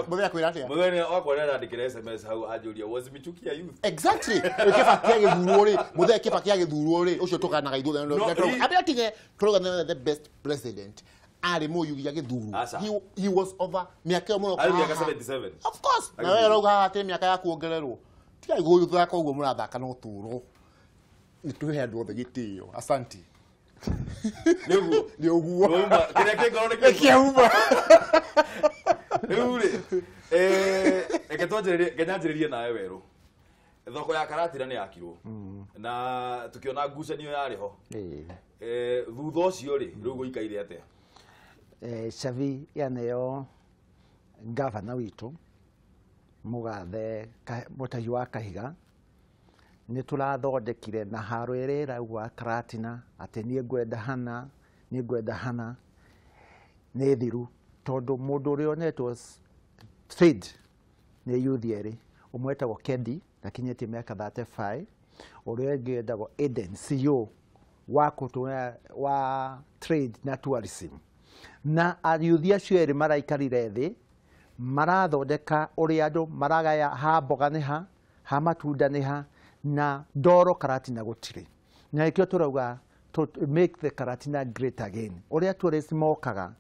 muthea kwira atia muthene wakwa ndikira SMS hau ajuria was michukia youth exactly Kibaki agithurwo ri muthea Kibaki agithurwo ri ucio tukanaga ithuothe abiatige turuga the best president ari muyugi agithuru he was over miaka mo ari miaka 77 of course na wewe rauga ati miaka ya kuongererwo tiga iguru thaka uguo murathaka no turo ni tuhe andu othe gitio asante ni uguo kire kingoro ni kiuma uri eketwajererie kenyanjererie nawe weru thoko ya Karatira ni yakirwo na tukiona ngucanio yariho thutha ucio ri riu guikaire atia Shavi yaneyo gavana witu mugathe Mutahi wa Kahiga nĩ tũrathondekire na haro ĩrĩa ĩraugwa Karatina atĩ niĩ ngwenda hana nĩ thiru tondũ mũndũ ũrĩa onetwo trade nĩ youth erĩ ũmwe etagwo Kendi akinyĩtie mĩaka 35 ũrĩa ũngĩ etagwo Eden CEO wa trade na tourism na ayuthi acio erĩ maraikarire thĩ marathondeka ũrĩa andũ maragaya ha mboga nĩ ha matunda nĩ ha na ndoro Karatina gũtirĩ na ikio turauga to make the Karatina great again ũrĩa tourists mokaga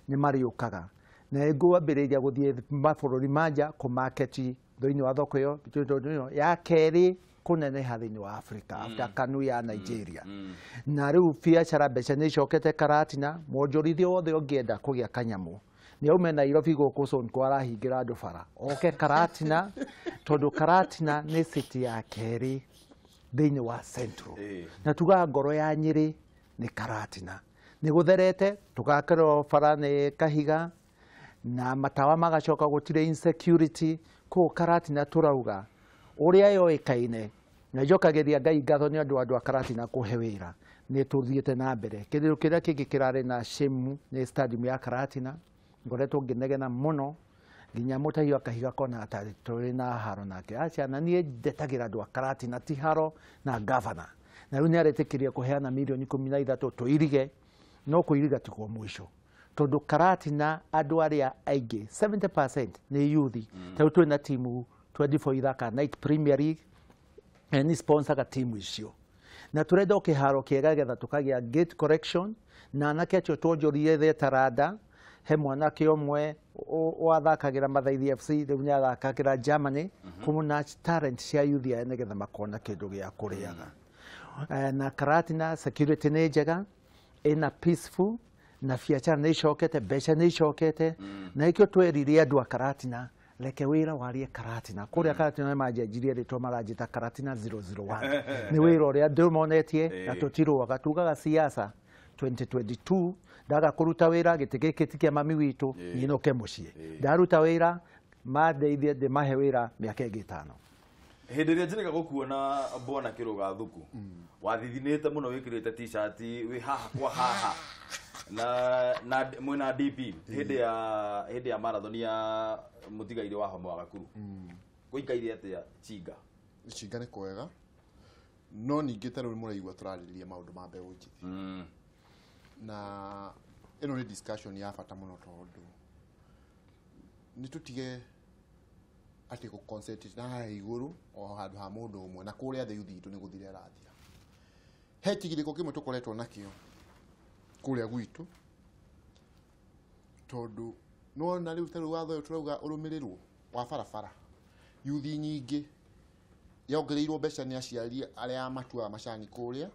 nĩ mariũkaga na ngwambĩrĩria gũthiĩ mabũrũri manja kũmarketi thĩinĩ wa thoko ĩyo ya kerĩ kũneneha thĩinĩ wa Africa after Kanu ya Nigeria na rĩu biacara mbeca nĩ icokete Karatina mwonjorithia wothe ũngĩenda kũgĩa kanyamũ nĩ aume Nairobi gũkũ Sonko arahingĩra andũ bara oke Karatina tondũ Karatina nĩ city ya kerĩ thĩinĩ wa Central na tuga ngoro ya Nyĩrĩ nĩ Karatina nĩ gũtherete tũgakĩrwo bara nĩ Kahiga na matawa magacoka gũtirĩ insecurity kũ Karatina tũrauga ũrĩa yoĩkaine na njokagĩria Ngai ngatho nĩ andũ a Karatina kũhe wĩra nĩ tũthiĩte na mbere kĩndũ kĩrĩa kĩngĩ kĩrarĩ na shame nĩ stadium ya Karatina ngoretwo ngĩnegena mũno nginya Mutahi wa Kahiga kona atari tũrĩ na haro nake acha na niĩ ndetagĩra andũ a Karatina ti haro na governor na rĩu nĩ aretĩkĩria kũheana mirioni 13 tũirige no kũiriga tikuo mũico tondũ Karatina andũ arĩa aingĩ 70% nĩ youth tondũ twĩ na timu 24 ithaka Night Premier League ni sponsor ka timu icio na tũrenda kĩharo kĩega getha tũkagĩa gate correction na anake acio twonjorire the Taranda he mwanake ũmwe wathakagĩra Mathaithi FC rĩu nĩ athakagĩra Germany kumuna talent cia youth ya nĩgetha makona kĩndũ gĩa kũrĩaga na Karatina security nĩ njega ina peaceful na biacara nĩ icokete mbeca nĩ icokete na ikio tweririe andũ a Karatina reke wĩra warie Karatina kũrĩa Karatina majanjirie rĩtwa maranjĩta Karatina 001 nĩ wĩra ũrĩa ndĩmonetie na tũtirũaga tugaga siasa 2022 ndaga kũruta wĩra gĩtĩ gĩkĩ ti kĩa mami witũ nyinoke mũciĩ ndaruta wĩra mandeithie ndĩmahe wĩra mĩaka ĩngĩ 5 hĩndĩ ĩrĩa njĩrĩga gũkuona Bwana Kĩrũga Thuku wathithinĩte mũno wĩkĩrĩte t-shirt wĩ haha kwa haha na mwena DP hĩndĩ ya marathon ya mũtigaire wa Homa wa Gakuru gũikaire atĩa Chinga nĩ kwega no ningĩ tarĩ mũraigua tũrarĩrĩria maũndũ ma mbeũ njĩthĩ na ĩno nĩ discussion ya bata mũno tondũ nĩ tũtige atĩ gũconcentrate na haha igũrũ o handũ ha mũndũ ũmwe na kũrĩa thĩ yuthi itũ nĩ gũthira rathia he kĩgirĩko kĩmwe tũkoretwo nakĩo kũrĩa gwitũ tondũ no na rĩu tarĩ watho ũyũ tũrauga ũrũmĩrĩrwo wa barabara yuthi nyingĩ yongereirwo mbeca nĩ aciari arĩa matuaga macani kũrĩa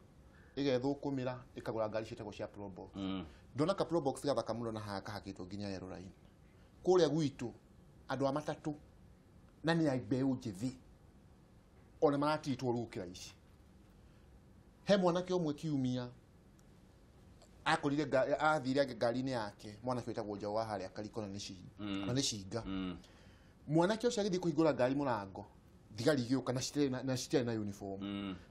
ĩgethũkũmĩra ĩkagũra ngari ciĩtagwo cia Probox ndona ka Probox gathaka mũno na haha kahakĩtwo nginya Yellow Line kũrĩa gwitũ andũ a matatũ na nĩ mbeũ njĩthĩ ona maratitwo rũkĩra ici he mwanake ũmwe kiumia akorire athire ngari-inĩ yake mwanake wetagwo Njaũ wa harĩa Karikona nĩ Cinga mwanake ũcio agĩthiĩ kũhingũra ngari mũrango thigari igĩũka na citirĩ na uniform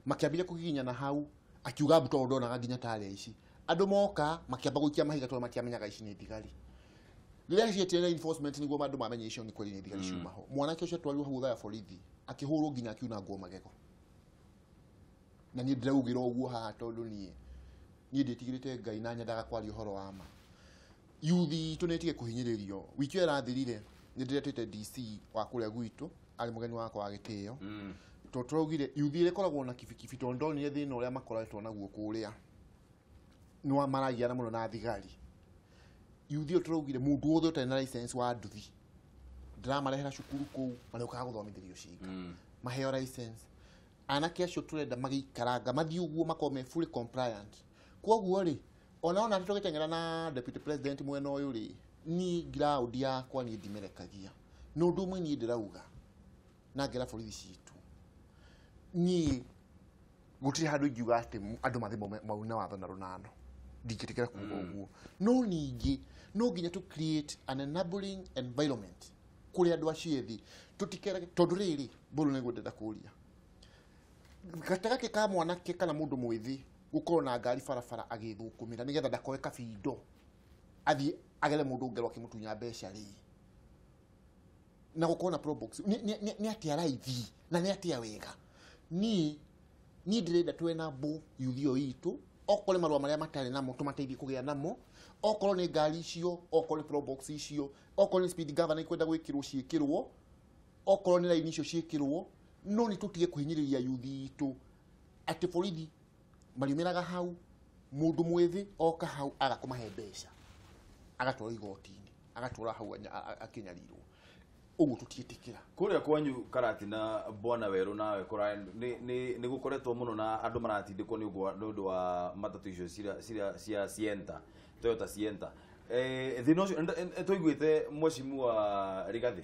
makĩambire kũgiginyana hau akiuga mbuto ndonaga nginya tarĩa ici andũ moka makĩamba gũikia mahiga tondũ matiamenyaga ici nĩ thigari rĩrĩa cietire na enforcement nĩguo andũ mamenye icio nĩ kweli nĩ thigari ciuma ho mwanake ũcio twarirwo hau thaya borithi akĩhũrwo nginya akiuna nguo magego na niĩ ndĩraugĩra ũguo haha tondũ niĩ ndĩtigĩrĩte Ngai na nyendaga kwaria ũhoro wa ma yuthi tũnetige kũhinyĩrĩrio wiki ĩrathirire nĩ ndĩretĩte DC wa kũrĩa gwitũ arĩ mũgeni wakwa wa gĩtĩo tũraugire yuthi ĩkoragwo na kibikibi tondũ ndonire thĩna ũrĩa makoretwo naguo kũrĩa nĩ maragiana mũno na thigari yuthi tũraugire mũndũ wothe ũtarĩ na license wa nduthi ndĩramarehera cukuru kũu marĩũkaga gũthomithĩrio Cinga maheo license anake acio tũrenda magĩikaranga mathiĩ ũguo makome fully compliant kwoguo rĩ ona tũgĩteng'era na deputy president mwena ũyũ rĩ ni ground yakwa niĩ ndimerekagia no ũndũ ũmwe niĩ ndĩrauga na ngera borithi citũ niĩ gũtirĩ handũ ingiuga atĩ andũ mathiĩ mauna watho na rũnano ndingĩtĩkĩra kuuga ũguo no ningĩ no nginya to create an enabling environment kuri andu acio ethi tutikere tondu riri buru ni gwendeta kuria gatagake ka mwanake kana mundu mwithi gukorwo na ngari barabara agithukumira nigetha ndakoe kabindo athi agere mundu ngerwa kimutunya mbeca ri na gukorwo na probox ni atia raithi na ni atia wega ni ndirenda twena bu yuthio itu okole marwa maria matare namo tumateithie kugia namo okorwo ni ngari icio okorwo ni probox icio okorwo ni speed governor ikwenda gwikirwo ciikirwo okorwo ni line icio ciikirwo no ni tutige kuhinyiriria yuthi itu ati borithi mariumiraga hau mundu mwithi oka hau agakumahe mbeca agatwara igotini agatwara hau akinyarirwo ugu tutietikira kuria kwanyu Karati na bwana Weru nawe kora ni gukoretwo muno na andu maratindikwo ni undu wa matatu icio cia Sienta Toyota Sienta thino toiguite mwecimu wa Rigathi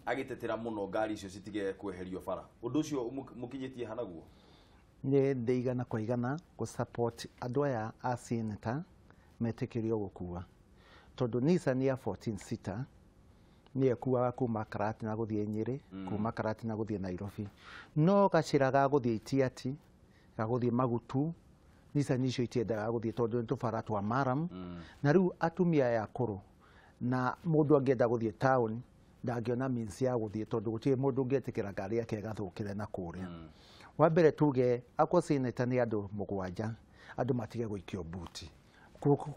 agitetera muno ngari icio citige kweherio bara undu ucio mukinyitie hanaguo ni ndeigana kwa igana ku support andu aya a Senator metikirio gukua tondu Nissan ya 14 seater ni ekuaga kuma Karati na guthie Nyeri kuma Karati na guthie Nairobi no gaciraga guthie Itiati gaguthie Magutu Nissan icio itiendaga guthie tondu tubara twa Maram na riu atumia ya kuru na mundu angenda guthie town ndangiona means ya guthie tondu gutie mundu ngetikira ngari yake gathukire na kuria wa mbere tuge akwa Senator ni andu mugwanja andu matige guikio buti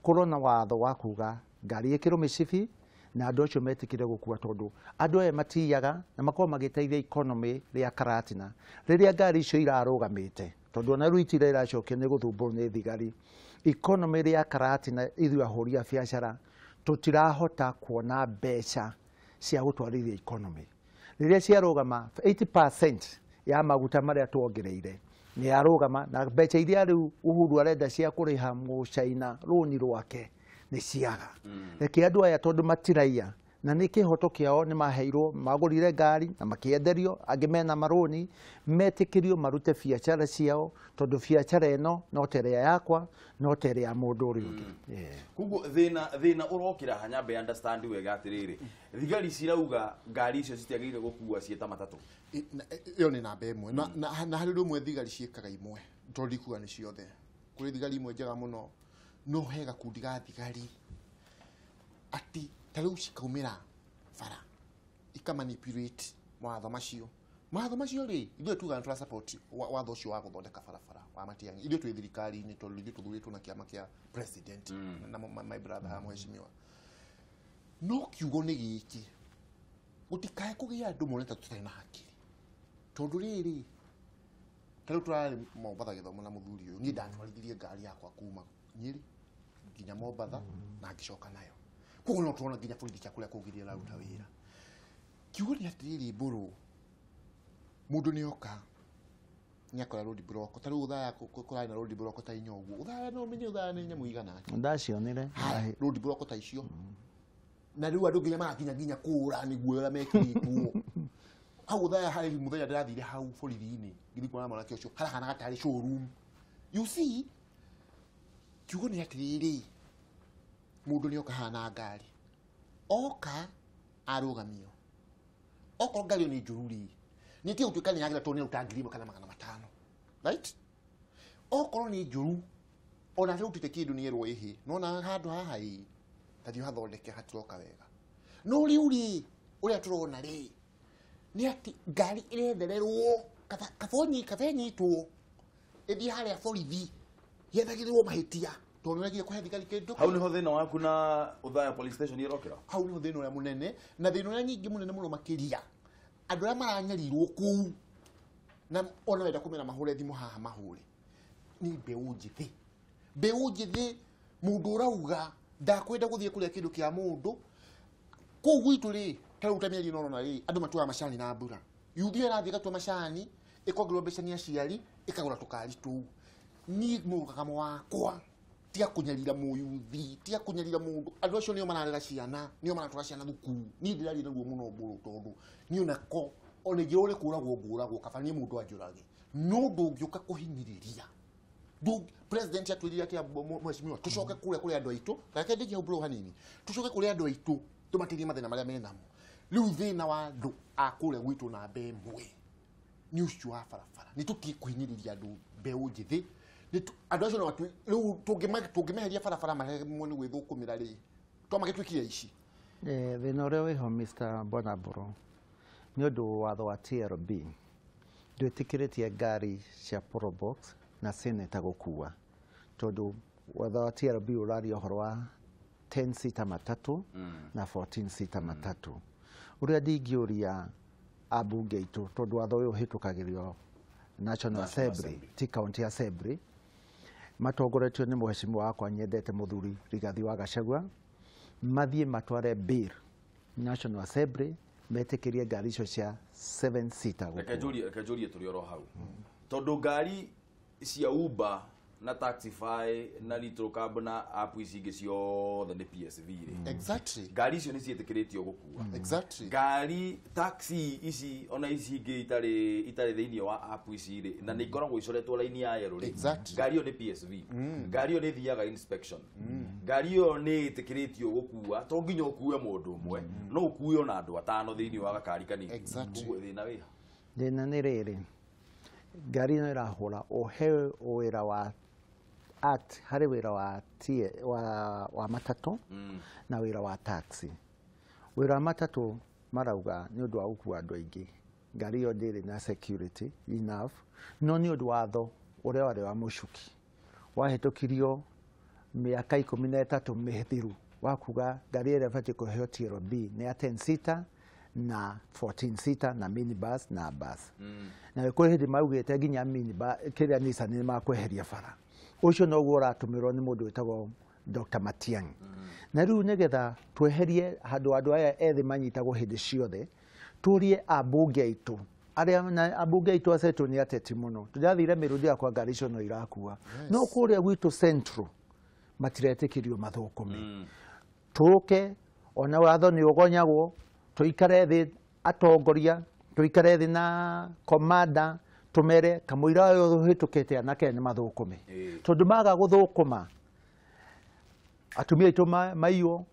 kurona watho wa kuga ngari ikiro micibi na andu acio metikire gukua tondu andu aya matiyaga na makoma magiteithia economy ria Karatina riria ngari icio irarugamite tondu ona ruitire iracokio ni guthumburwo ni thigari economy ria Karatina ithu ahoria biashara tutirahota kuona mbeca cia gutwarithia economy riria ciarugama 80% ya maguta maria tuongereire ni arugama na mbeca iria riu Uhuru arenda cia kuriha mu China runi rwake ni ciaga reke andu aya tondu matiraia na ni kihoto kiao ni maheirwo magurire ngari na makienderio angimena maroni metikirio marute biashara ciao tondu biashara eno no terea yakwa no terea ya mundu uri ungi kugo thina urokira hanyambe understand wega atiriri thigari cirauga ngari icio citiagire gukua cieta matatu iyo ni namba imwe na hari rumwe thigari ciekaga imwe tondu kuga ni ciothe kuri thigari imwe njega muno no hega kundi ga thigari ati taru cikaumira bara ikamanipulate mawatho macio ri ithuĩ tuga nĩ support watho ũcio wa gũthondeka barabara wa Matiang'i ithuĩ twĩ thirikari-inĩ tondũ ithuĩ tũthurĩtwo na kĩama kĩa president na my brother mheshimiwa no kiugo nĩ gĩkĩ gũtikae kũgĩa andũ moneta tũtarĩ na hakiri tondu rĩrĩ tarĩu tũrarĩ Mombatha gĩthomo na mũthuri ũyũ niĩ ndatwarithirie ngari yakwa kuma Nyeri nginya Mombatha na ngĩcoka nayo koguo no tũrona nginya borithi cia kũrĩa kũgiria raruta wĩra kiugo nĩ atĩrĩrĩ mbũrũ mundu nĩ oka nĩ akora road block tarĩu ũthaya kũrarĩ na road block ta inya ũguo ũthaya no menye ũthaya nĩ nyamũ igana ndacionire road block ta icio na rĩu andũ nginya marakinya nginya kũra nĩguo ũrĩa mekĩrĩtwo hau ũthaya harĩ mũthenya ndĩrathire hau borithi-inĩ ngiri kuona mwanake ũcio harahana gatarĩ showroom you see kiugo nĩ atĩrĩrĩ mundu nĩ oka hana ngari oka arugamio okorwo ngari nĩ njururi nĩ tia ũtuĩka nĩ yagĩra tondũ nĩ ũtangirimo kana 500 right okorwo nĩ njuru ona rĩu tũte kĩndũ nĩ erwo ĩhĩ nona handũ haha ĩ tathi hathondeke hatiroka wega no rĩu rĩ ũrĩa tũrona rĩ nĩ atĩ ngari ĩrethererwo kabenyitwo ĩthiĩ harĩa borithi yethagĩrĩrwo mahĩtia tondu nĩ kũhe thigari kĩndũ hau nĩho thĩna waku na Uthaya police station ĩrokĩra hau nĩho thĩna ũrĩa mũnene na thĩna ũrĩa nyingĩ mũnene mũno makĩria andũ arĩa maranyarirwo kũu na ona wenda kũmena mahũre thimũ haha mahũre nĩ mbeũ njĩthĩ mũndũ ũrauga ndakwenda gũthiĩ kũrĩa kĩndũ kĩa mũndũ kũu gwitũ rĩ tarĩu ta mĩeri ĩno rĩ andũ matuaga macani na mbura yuthi ĩrathiĩ gatua macani ĩkongererwo mbeca nĩ aciari ĩkagũra tũkari tũu niĩ mũrũgamo wakwa tia kunyarira muyuthi tia kunyarira mundu andu acio nio mararera ciana nio maratwara ciana thukuru ni ndirari naguo muno mburu tondu ni onako one giore kuragwo nguragwo kabani mundu anjurage no ndungiuka kuhinyiriria president atwirira kia mheshimiwa tucoke kule andu aitu reke ndike ubro hanini tucoke kule andu aitu tumatirie mathina maria menamo riu thina wa andu akure gwitu na mbemwe ni ucio wa barabara ni tutie kuhinyiriria andu mbeu njithi ni andu acio no watu riu tungimeheria barabara maremwe ni gwithukumira ri to magitwikire ici thina uria wiho Mr. Bonaboro ni undu watho wa TRB ndwitikiritie ngari cia probox na seneta gukua tondu watho wa TRB urari uhoro wa 10 sita matatu na 14 sita matatu uria ndingiuria abunge itu tondu watho uyu hitukagirio National Assembly ti County Assembly matongoretio ni muheshimiwa wakwa nyendete muthuri Rigathi wa Gachagua mathie matware bill National Assembly metikirie ngari icio cia 7 sita kajurie turi oro hau tondu ngari cia Uber na Taxify na Little Cab na app ici ingi ciothe ni PSV ri exactly ngari icio ni cietikiritio gukua exactly ngari taxi ici ona ici ingi itari thiini wa app ici ri na ni ikoragwo icoretwo line ya yero ri ngari iyo ni PSV ngari iyo ni thiaga inspection ngari iyo ni itikiritio gukua to nginya ukue mundu umwe no ukue ona andu atano thiini wa gakari kanini exactly thina wiha thina ni riri ngari no irahura ohe wira wa act hari wira wa matatu na wira wa taxi wira wa matatu marauga ni undu wa gukua andu aingi ngari yo ndiri na security enough no ni undu watho uria wari wa mucuki wahitukirio miaka 13 mihithiru wakuga ngari ire bati kuheo TRB ni ya 10 sita na 14 sita na minibus na bus na kuri hindi maugite nginya minibus kiria Nissan ni makweheria bara ucio no gura tumirwo ni mundu witagwo Dr. Matiang'i na riu nigetha tweherie andu aya ethi manyitagwo hindi ciothe turie abunge aitu aria abunge aitu asetu ni ateti muno tujathire mirudi akwa ngari icio no irakua no kuria gwitu central matiretikirio mathukumi tuke ona watho ni ugonyagwo tuikare thi atongoria tuikare thi na komanda tumere kamuira uyu hitukite anake ni mathukumi tondu maga guthukuma atumia itu maiyo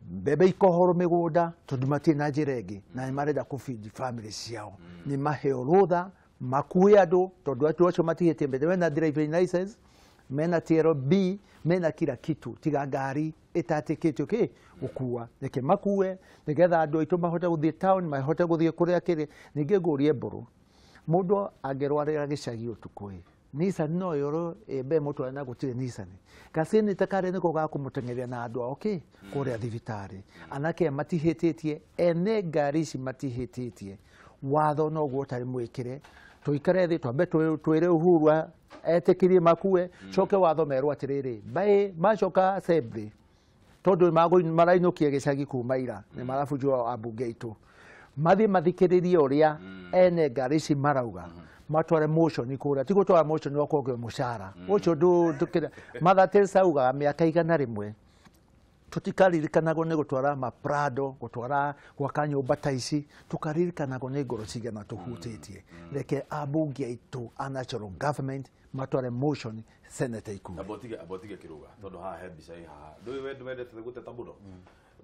bebe ikohoro migunda tondu matina njira ingi na marenda kufeed family ciao ni maheo rutha makue andu tondu atu acio matihite mbere na driving license mena TRB mena kila kitu tiga ngari itatikitio ki ukua nike makue nigetha andu aitu mahote guthie town mahote guthie kuria kiri ninge ngurie mburu mundu angerwarira gicagi utukui Nissan no yoro ebe mutu na gutire Nissan kasini takare niko gakumutengeria na andu okay kuria thibitari anake matihititie ene ngari ci matihititie watho no gutari mwikire tuikare thi twambe twire uhuru etikirie makue coke watho merwo atiriri bai macoka assembly tondu marainukie gicagi kuma ira ni marabunjwo abunge itu mathi mathikiririe uria ene ngari ci marauga matware motion kuria tigo twa motion wa kuongerera mushara ucio ndukira mathatir sauga miaka igana rimwe tutikaririkanago ni gutwara maprado gutwara gwaka nyumba ta ici tukaririkanago ni ngoro cigana tuhutitie reke abunge aitu a national government matware motion senate iku abotige kiruga tondu ha he mbica haha ndui we ndwendete guteta muno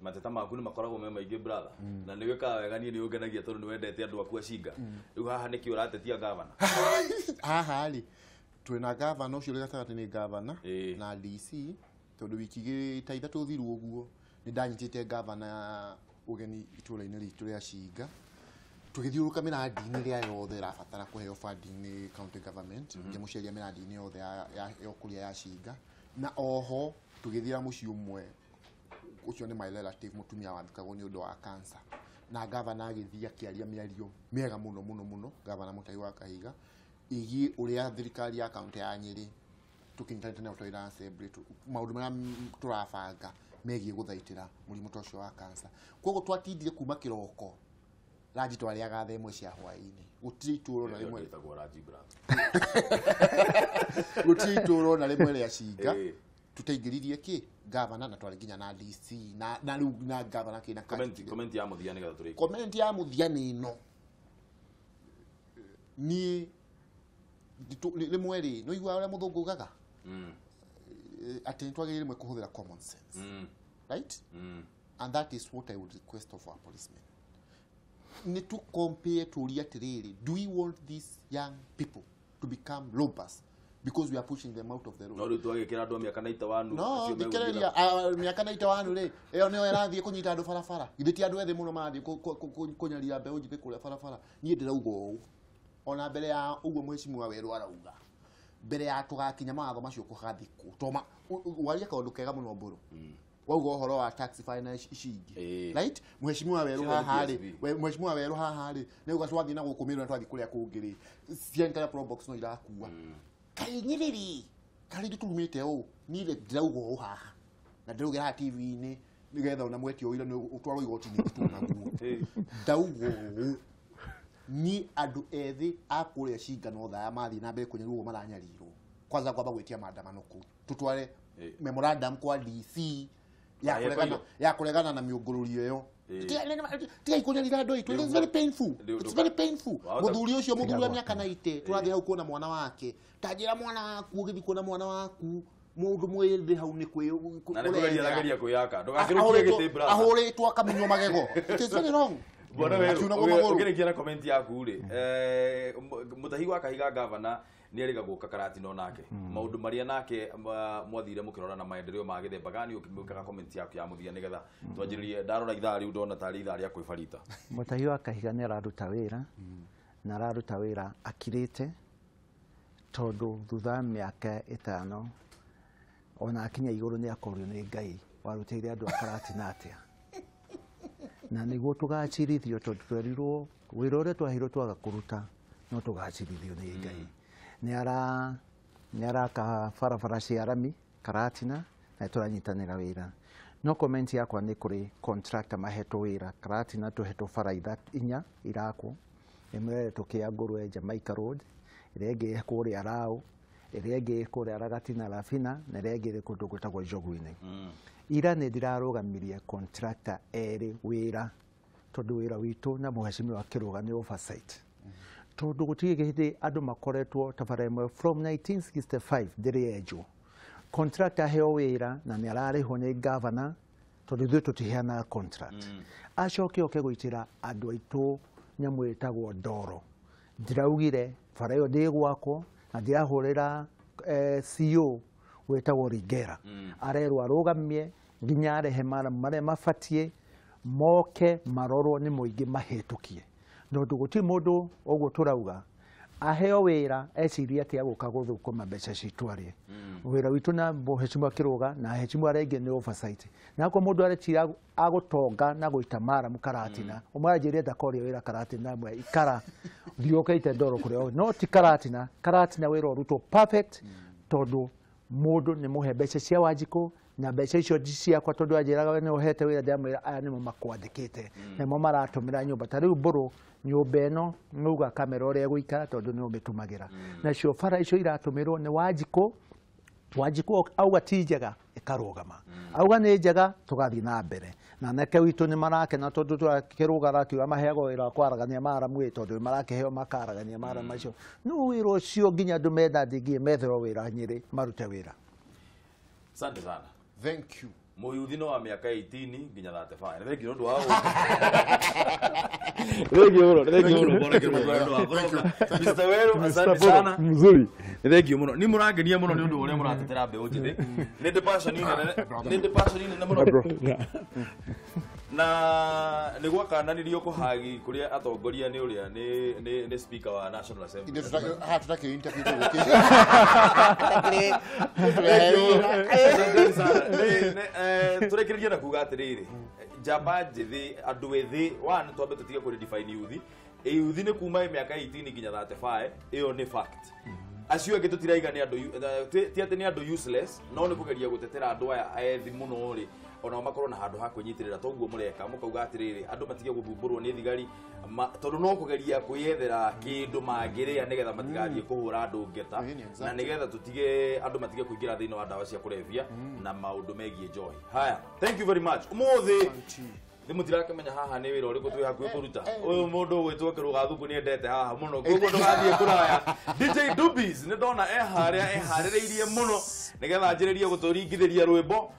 mateta maku ni makoragwo me maingi brother na ni wika wega ni ungenagia tondu ni wendete andu aku acinga riu haha niki uratetia governor haha ri twina governor ucio gatagati ni governor na DC tondu wiki ta ithatu thiru uguo ni ndanyitite governor ugeni itura-ini ritu ria Cinga tugithiuruka mirandi-ini ria yothe irabatara kuheo funding ni county government ngimuceria mirandi-ini yothe ya ukuria ya Cinga na oho tugithira muci umwe ucio ni my relative mutumia wa thikagwo ni undu wa cancer na governor agithia kiaria miario miega muno governor Mutai wa Kahiga igi uria thirikari ya county ya Nyeri tukinyitana na utwira assembly maundu mara turabanga megie guthaitira murimu tocio wa cancer kogo twatindire kuma kiroko rangi twaria gathe imwe cia hwaini gutiri ituro na rimwe itagwo rangi brother gutiri ituro na rimwe ria Cinga tuteigiririe ki governor na twari nginya na DC na riu na governor kina comment ya muthia ni gatha turi comment ya muthia ni no ni rimwe ri no igwa uria muthungu gaga ati twagire rimwe kuhuthira common sense right and that is what I would request of our policemen need to compare to reality. Do we want these young people to become robbers because we are pushing them out of the road? No, tuagekira andu miaka 91 no thikereria miaka 91 ri iyo nio irathie kunyita andu barabara ithiti andu ethi muno marathie kunyaria mbeu njithi kuria barabara nie ndirauga uu ona mbere ya uguo mheshimiwa weru arauga mbere ya tugakinya mawatho macio kugathikwo toma waria kaundu kega muno mburu wauga uhoro wa tax finance icingi right mheshimiwa weru haha ri mheshimiwa weru haha ri ne ugatwathi na gukumirwa twathi kuria kungiri cientara pro box no irakuwa kainyiriri kari nditurumite u nire ndirauga u haha na ndirugira ha TV ni nigetha ona mweti o ira ni utwaro igoti ni tunaguo ndauga ni andu ethi akuria cingano thaa mathi na mbere kunyaruo maranyarirwo kwanza kwamba gwetia maandamano ku tutware memorandum kwa DC ya kuregana na miungururio yo tiga ikunyarira andu itu. It's very painful, it's very painful. Muthuri ucio muthuri miaka 90 turathi hau kuona mwana wake tajira mwana waku ugithi kuona mwana waku mundu mwende hau ni kwi kuregeria kuyaka ndugakirukie giti brother ahuritwo akamunywa magego. It is very wrong. Bona wewe ukirekia comment yaku ri mutahi wa kahiga governor ni ariga guka karati no nake maundu maria nake mwathire mukirora na maendeleo ma githemba gani ukimwikaga comment yaku ya muthia nigetha twanjiririe ndarora ithaa riu ndona tari ithaa ria kwibarita. Mutahi wa kahiga ni araruta wira na araruta wira akirite tondu thutha miaka 5 ona akinya iguru ni akorio ni Ngai warutire andu akarati na atia na niguo tugacirithio tondu twerirwo wira uria twahirwo twaga kuruta no tugacirithio ni Ngai. Ni araka barabara cia arami Karatina na turanyitanira wira. No comment yakwa ni kuri contractor mahetwo wira Karatina tuhetwo bara 4 irakwo imwe tukia Ngurwe Jamaica Road irege kuri arao irege kuri Aragatina Rafina na irege kundu gutagwo Joguine. Ira ni ndirarugamirie contractor eri wira tondu wira witu na muheshimiwa wa Kiruga ni oversight. Tondu gutige hindi andu makoretwo tabara imwe from 1965 ndiri ejo contractor heo wira na ni ararihwo ni governor tondu ithu tutiheana contract acoke oke gwitira andu aitu nyamu itagwo ndoro ndiraugire bara yo ndigwakwo na ndirahurira CEO wetagwo Rigera arerwo arugamie nginya arehe maria mabatie moke marorwo ni muingi mahitukie no nduguti mundu oguo turauga aheo wira eciria ati aguka guthukuma mbeca citwarie wira witu na muheshimiwa Kiruga na heshimiwa arenge ni oversight na kwa mundu aretira agutonga na guita mara Karatina umwanjirie ndakoria wira Karatina mwe ikara thiokaite ndoro kurio no ti Karatina wira uruto perfect tondu mundu ni muhe mbeca cia Wanjiku na mbeca icio ciakwa tondu anjiraga ni uhete wira ndamwira aya nimo makwandikite nimo maratumira nyumba ta riu mburu nyumba eno nuga kamera uria guikara tondu ni umitumagira na cio bara icio iratumirwo ni Wanjiku auga ti njega ikarugama auga ni njega tugathi na mbere na nake witu ni marake na tondu Kiruga rakiuga maheago wira kwaragania mara mwe tondu marakeheo makaragania mara macio no wira ucio nginya andu menda ndingie methero wira Nyeri marute wira. Asante sana. Thank you. Muyuthi no wa miaka 18 nginya 35. Thank you ndo wao. Thank you muno bora kirimo ndo wa bora. Mr. Weru asante sana. Mzuri. Thank you muno. Ni murangenia muno ni undu uria muratetera mbeu njithi. Ni the passion ni na muno. Na ni gwakananirio kuhagi kuria atongoria ni uria ni speaker wa National Assembly. Hatutaki interview turekereria na kuga atiriri njamba njithi andu ethi one twambe tutige ku define youth ni kuma miaka 18 nginya 35 iyo ni fact acio angi tutiraiga ni andu ti ati ni andu useless no ni kugeria gutetera andu aya ethi muno ri ona makorwo na handu ha kunyitirira toguo mureka mukauga atiriri andu matige guthumburwo ni thigari tondu no kugeria kwiyethera kindu mangiria nigetha matigathie kuhura andu ngeta na nigetha tutige andu matige kuingira thiini wa ndawa cia kurevia na maundu megie joy. Haya, thank you very much. Umuthi ni mutirakemenya haha ni wira uriku twi hakuhi kuruta uyu mundu gwitwo Kiruga thuku ni endete haha muno koguo ndugathie kuraya. DJ Dubis ni ndona ehaririirie muno nigetha njiririe guturingithiria rwimbo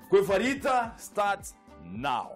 Kwifarita starts now.